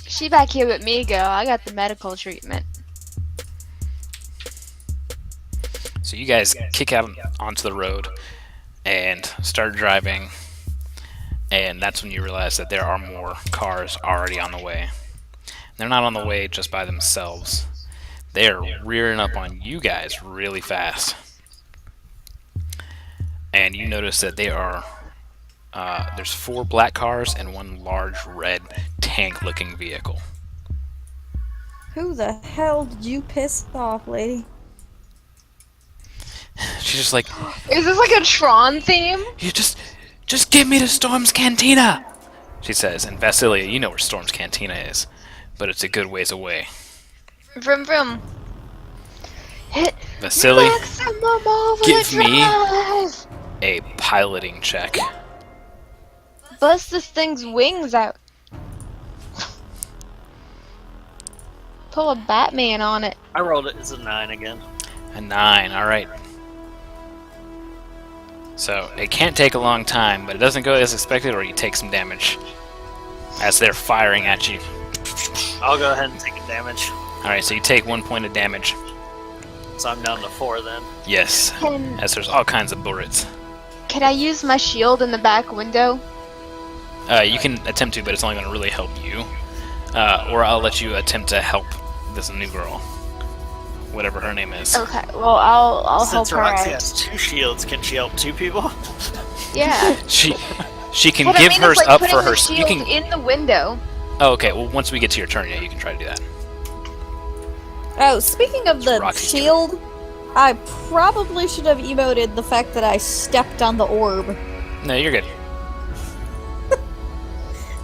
She back here with me, girl. I got the medical treatment. So you guys kick out onto the road and start driving, and that's when you realize that there are more cars already on the way. They're not on the way just by themselves. They're rearing up on you guys really fast. And you notice that they are there's 4 black cars and 1 large red tank-looking vehicle. Who the hell did you piss off, lady? She's just like, Is this like a Tron theme? you just give me to Storm's Cantina, she says. And Vasilia, you know where Storm's Cantina is, but it's a good ways away. Vroom vroom. Hit Vasily, maximum give me overdrive. a piloting check. Bust this thing's wings out. Pull a Batman on it. I rolled it as a 9 again. A 9, alright. So, it can't take a long time, but it doesn't go as expected, or you take some damage as they're firing at you. I'll go ahead and take a damage. Alright, so you take 1 point of damage. So I'm down to 4 then. Yes, as there's all kinds of bullets. Can I use my shield in the back window? You can attempt to, but it's only going to really help you. Or I'll let you attempt to help this new girl. Whatever her name is. Okay, well I'll help Since her Roxy out. has 2 shields, can she help 2 people? Yeah. She can But give I mean, hers it's like up putting for her. the shield You can. in the window. Oh, okay. Well, once we get to your turn, yeah, you can try to do that. Oh, speaking of the Roxy's shield, I probably should have emoted the fact that I stepped on the orb. No, you're good.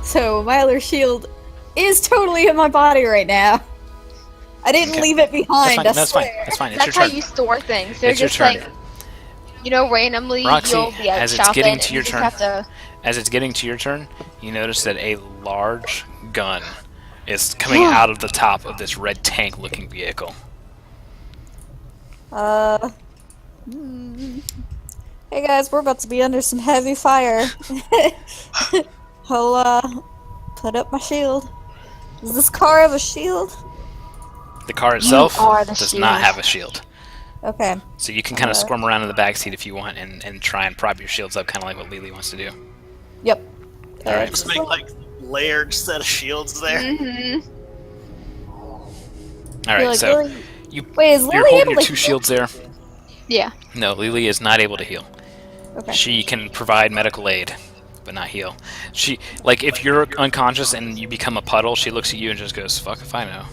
So my other shield is totally in my body right now. I didn't Okay. leave it behind. That's fine. I That's fine. swear. It's That's your how turn. you store things. They're It's your just turn. like, you know, randomly Roxy, you'll be out as it's shopping getting to and your you just turn. have to. As it's getting to your turn, you notice that a large gun is coming out of the top of this red tank-looking vehicle. Hey guys, we're about to be under some heavy fire. I'll put up my shield. Does this car have a shield? The car itself are the does not shield. have a shield. Okay. So you can kind of squirm around in the backseat if you want and try and prop your shields up, kind of like what Lily wants to do. Yep. Alright. Just make like layered set of shields there. Mm-hmm. Alright, like, so Lily- you, Wait, is you're Lily holding able your to 2 heal? shields there. Yeah. No, Lily is not able to heal. Okay. She can provide medical aid, but not heal. She, like, if you're unconscious and you become a puddle, she looks at you and just goes, "Fuck if I know."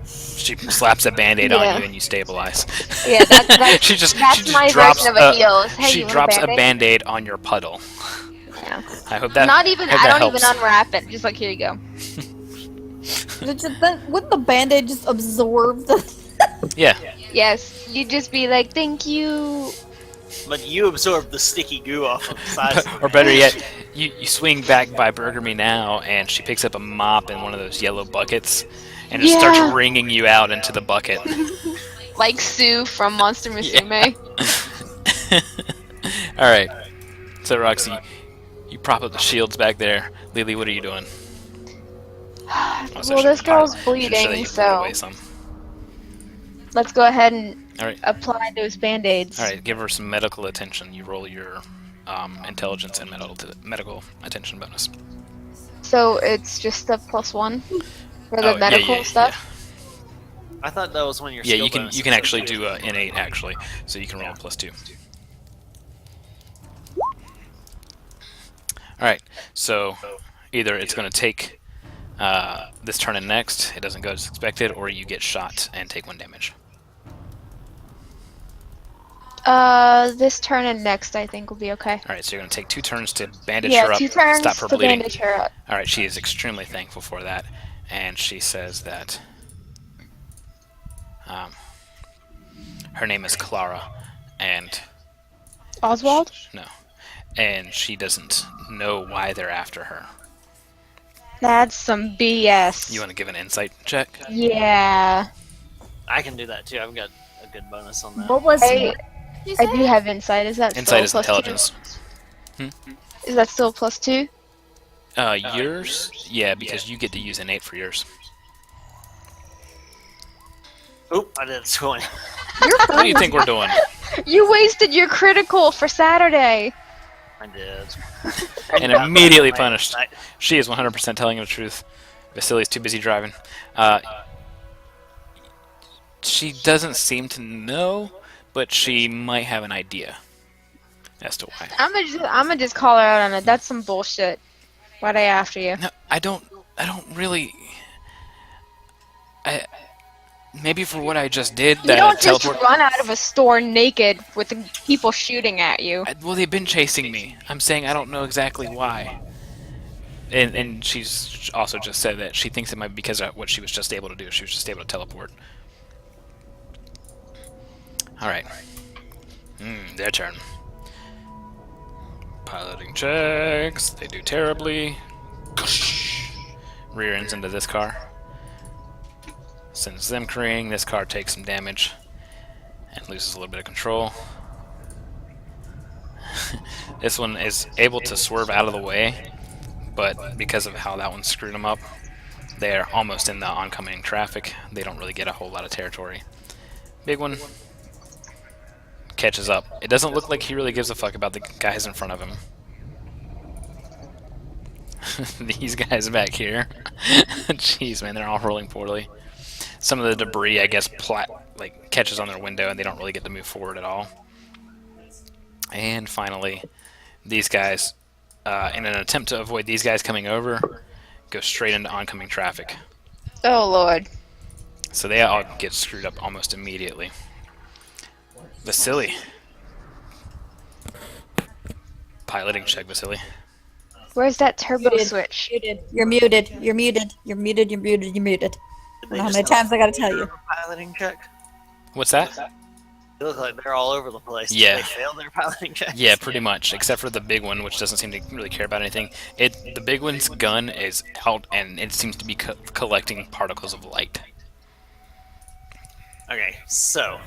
She slaps a band-aid Yeah. on you and you stabilize. Yeah, that's she just my drops version of a heal. is, Hey, she you want drops a Band-Aid? band-aid on your puddle. Yeah. I hope that. Not even. hope I that don't helps. even unwrap it. Just like here you go. Wouldn't the band-aid just absorb the... Yeah. Yes. You just be like, thank you. But you absorb the sticky goo off of the sides. Or better yet, you swing back by Burger Me Now, and she picks up a mop in one of those yellow buckets, and just Yeah. starts wringing you out into the bucket. Like Sue from Monster Musume. All right. So Roxy, you prop up the shields back there. Lily, what are you doing? Oh, so Well, she- this girl's should show that bleeding, you put so away some. let's go ahead and All right. apply those band-aids. All right. Give her some medical attention. You roll your intelligence and medical attention bonus. So it's just a +1 for the Oh, medical stuff. I thought that was when your Yeah, skill you can bonus you can was actually okay. do innate actually, so you can roll a +2. All right, so either it's going to take this turn and next, it doesn't go as expected, or you get shot and take 1 damage. This turn and next I think will be okay. All right, so you're going to take 2 turns to bandage Yeah, her up, 2 turns stop her to bleeding. bandage her up. All right, she is extremely thankful for that, and she says that her name is Clara, and Oswald? no, and she doesn't know why they're after her. That's some BS. You want to give an insight check? Yeah. I can do that too. I've got a good bonus on that. What was I do have insight. Is that Insight still is +2? intelligence. Is that still +2? Yours? Yeah, because you get to use innate for yours. Oop, I did 20. What do you think we're doing? You wasted your critical for Saturday. I did. And immediately I- punished. I- She is 100% telling the truth. Vasily's too busy driving. She doesn't seem to know, but she might have an idea. as to why. I'm gonna just call her out on it. That's some bullshit. Why they after you? No, I don't really. Maybe for what I just did, You that don't just teleport. run out of a store naked with the people shooting at you. Well, they've been chasing me. I'm saying I don't know exactly why. And she's also just said that she thinks it might be because of what she was just able to do. She was just able to teleport. Alright. Their turn. Piloting checks. They do terribly. Rear ends into this car. Sends them careening. This car takes some damage and loses a little bit of control. This one is able to swerve out of the way, but because of how that one screwed them up, they're almost in the oncoming traffic. They don't really get a whole lot of territory. Big one catches up. It doesn't look like he really gives a fuck about the guys in front of him. These guys back here. Jeez, man, they're all rolling poorly. Some of the debris, I guess, catches on their window, and they don't really get to move forward at all. And finally, these guys, in an attempt to avoid these guys coming over, go straight into oncoming traffic. Oh lord. So they all get screwed up almost immediately. Vasily. Piloting check, Vasily. Where's that turbo Muted. switch? Muted. You're muted. You're muted. You're muted. You're muted. You're muted. I don't know how many times I gotta tell you. Piloting check. What's that? They look like they're all over the place. Yeah. Did they fail their piloting checks? Yeah, pretty much, except for the big one, which doesn't seem to really care about anything. The big one's gun is out, and it seems to be collecting particles of light. Okay, so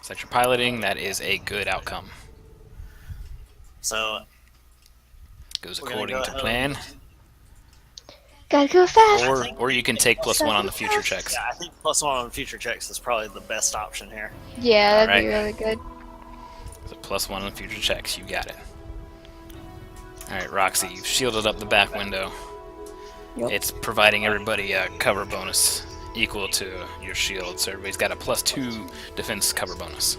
that you're piloting, that is a good outcome. So Goes we're gonna according go to ahead plan. Gotta go fast. Or you can take +1 on the future checks. yeah, I think +1 on future checks is probably the best option here. Yeah, that'd be Alright. really good. So +1 on future checks, you got it. Alright, Roxy, you've shielded up the back window. Yep. It's providing everybody a cover bonus equal to your shield, so everybody's got a +2 defense cover bonus.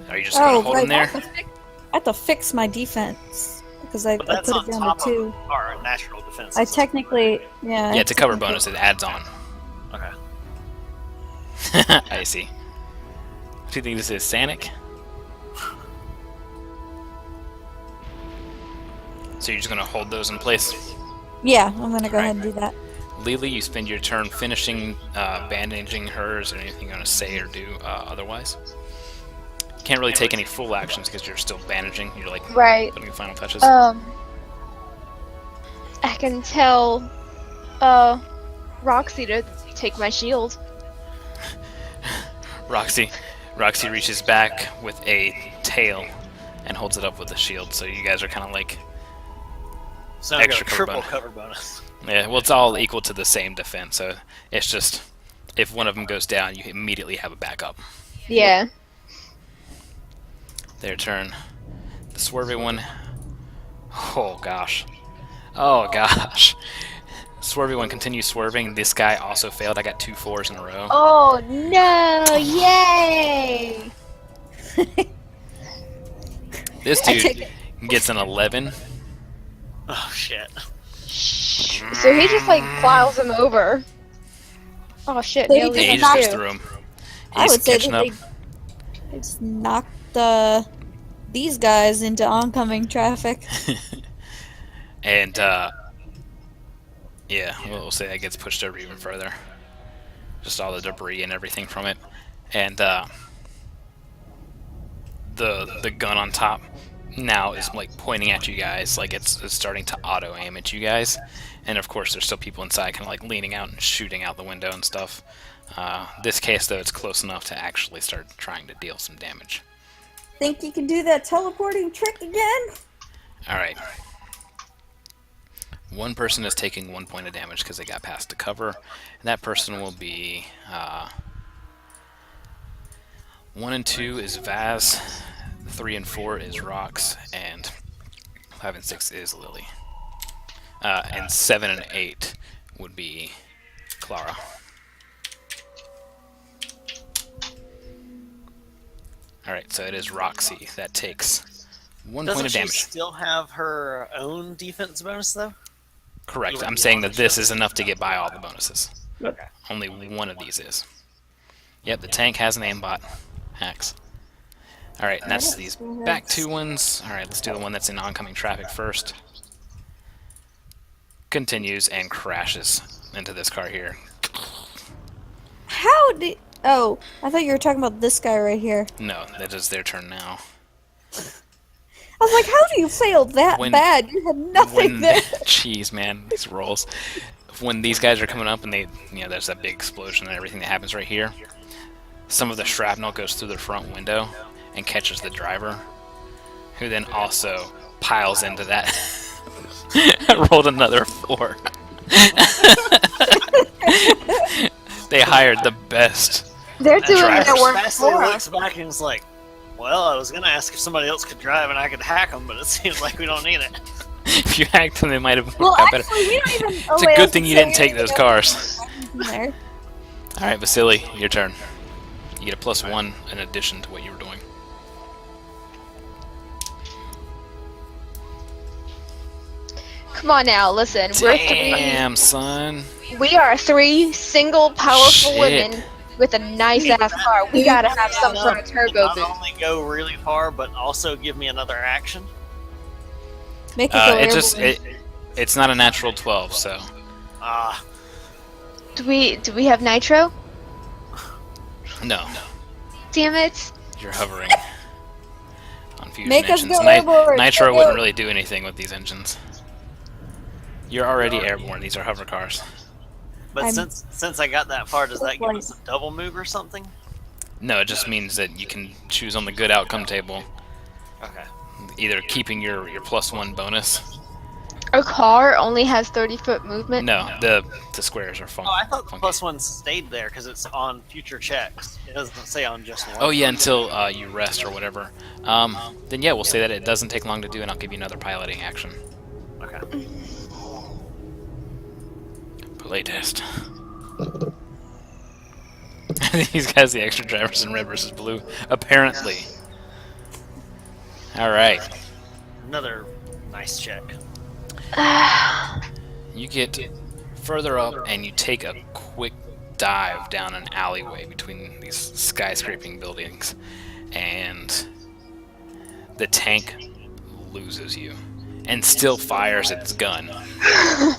Are you just going to hold right. them there? I have to fix my defense because I But put that's it on down top to 2. of our natural defense. I technically, yeah. Yeah, it's a cover bonus, it adds on. Okay. I see. Do you think this is Sanic? So you're just going to hold those in place? Yeah, I'm gonna go Right. ahead and do that. Lily, you spend your turn finishing bandaging her. Is there anything you want to say or do otherwise? You can't really take any full actions because you're still bandaging. You're like Right. putting your final touches. I can tell Roxy to take my shield. Roxy reaches back with a tail and holds it up with a shield. So you guys are kind of like, So I got a Extra cover triple bonus. cover bonus. yeah. Well, it's all equal to the same defense. So it's just if one of them goes down, you immediately have a backup. Yeah. Their turn. The swervy one. Oh gosh. Oh gosh. Swervy one continues swerving. This guy also failed. I got 2 4s in a row. Oh no! Yay! This I take dude gets an 11. Oh shit. So he just like plows him over. Oh shit! So he Nailed just He it just knocked- goes too. through him. I He's would say catching that up. they just knocked these guys into oncoming traffic. And yeah, we'll say that gets pushed over even further. Just all the debris and everything from it. And the gun on top now is like pointing at you guys, like it's starting to auto aim at you guys. And of course there's still people inside kind of like leaning out and shooting out the window and stuff. This case though, it's close enough to actually start trying to deal some damage. Think you can do that teleporting trick again? Alright. One person is taking 1 point of damage because they got past the cover. And that person will be 1 and 2 is Vaz, 3 and 4 is Rox, and 5 and 6 is Lily. And 7 and 8 would be Clara. Alright, so it is Roxy. That takes 1 Doesn't point of she damage. still have her own defense bonus though? Correct. I'm saying that this is enough to get by all the bonuses. Okay. Only one of these is. Yep, the tank has an aimbot. Hacks. Alright, and that's these back 2 ones. Alright, let's do the one that's in oncoming traffic first. Continues and crashes into this car here. How did... Oh, I thought you were talking about this guy right here. No, that is their turn now. I was like, how do you fail that bad? You had nothing there. Jeez, man, these rolls. When these guys are coming up and they, there's that big explosion and everything that happens right here, some of the shrapnel goes through the front window and catches the driver, who then also piles into that. I rolled another 4. They hired the best. They're doing Driver their work Fastly for looks us. back and is like, well, I was gonna ask if somebody else could drive and I could hack them, but it seems like we don't need it. If you hacked them, they might have Well, worked out better. actually, we don't even... It's a good thing you didn't take those cars. There. Alright, Vasily, your turn. You get a +1 in addition to what you were doing. Come on now, listen. Damn, son. We are 3 single, powerful Shit. women with a nice ass car. We gotta have some sort of turbo Not boost. only go really far, but also give me another action. Make it go It's not a natural 12, so Ah, Do we have nitro? no. Damn it! You're hovering on fusion Make us engines. go airborne. Nitro Go. wouldn't really do anything with these engines. You're already airborne. These are hover cars. but I'm- since I got that far, does that give Like- us a double move or something? No, it just means that you can choose on the good outcome table, Okay. either keeping your +1 bonus. Our car only has 30-foot movement. No, the squares are fun. Oh, I thought the funky. +1 stayed there because it's on future checks. It doesn't say on just one. Oh yeah, until you rest or whatever. Then yeah, we'll say that it doesn't take long to do, and I'll give you another piloting action. Okay. Playtest. These guys, the extra drivers in red versus blue, apparently. All right, Another nice check. you get further up, and you take a quick dive down an alleyway between these skyscraping buildings, and the tank loses you and still fires its gun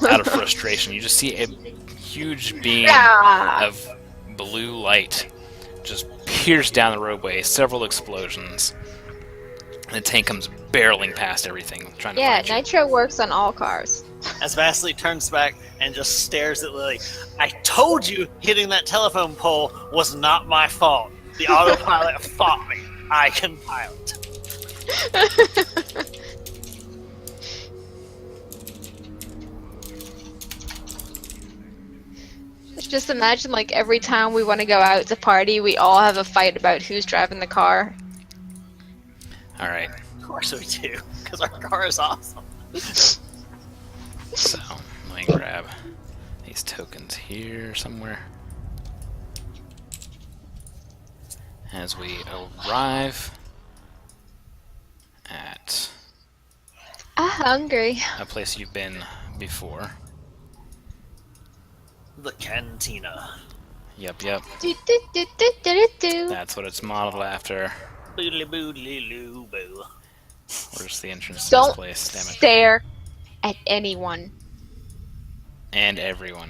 out of frustration. You just see a huge beam of blue light just pierce down the roadway, several explosions, and the tank comes barreling past everything, trying to Yeah, find you. nitro works on all cars. As Vasily turns back and just stares at Lily, I told you hitting that telephone pole was not my fault. The autopilot fought me. I can pilot. Just imagine, like, every time we want to go out to party, we all have a fight about who's driving the car. All right, Of course we do, because our car is awesome. so let me grab these tokens here somewhere. As we arrive at I'm hungry. a place you've been before. The cantina. Yep. Do, do, do, do, do, do. That's what it's modeled after. Boodly boodly loo boo. Where's the entrance to this Don't place? Damn it. stare at anyone. And everyone.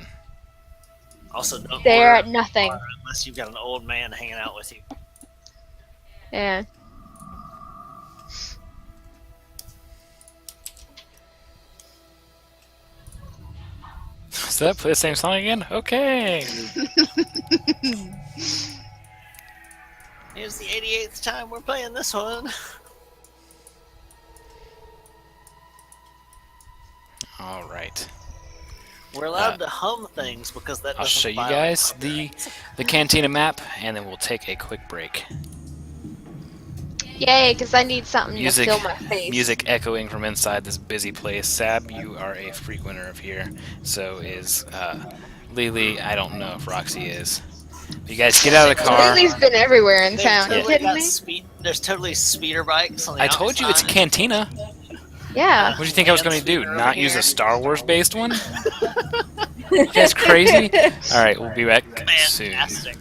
Also, don't Stare order at nothing. a bar unless you've got an old man hanging out with you. Yeah. So that play the same song again? Okay. It's the 88th time we're playing this one. All right. We're allowed to hum things because that I'll doesn't show you violate guys copyright. the cantina map, and then we'll take a quick break. Yay, because I need something Music, to fill my face. music echoing from inside this busy place. Sab, you are a frequenter of here. So is Lily. I don't know if Roxy is. You guys get out of the car. Lily's been everywhere in They town. You totally kidding got me? There's totally speeder bikes on the I told you it's outside. Cantina. Yeah. What do you think I was going to do? Not use a Star Wars based one? You guys crazy? All right, we'll be back soon. Fantastic.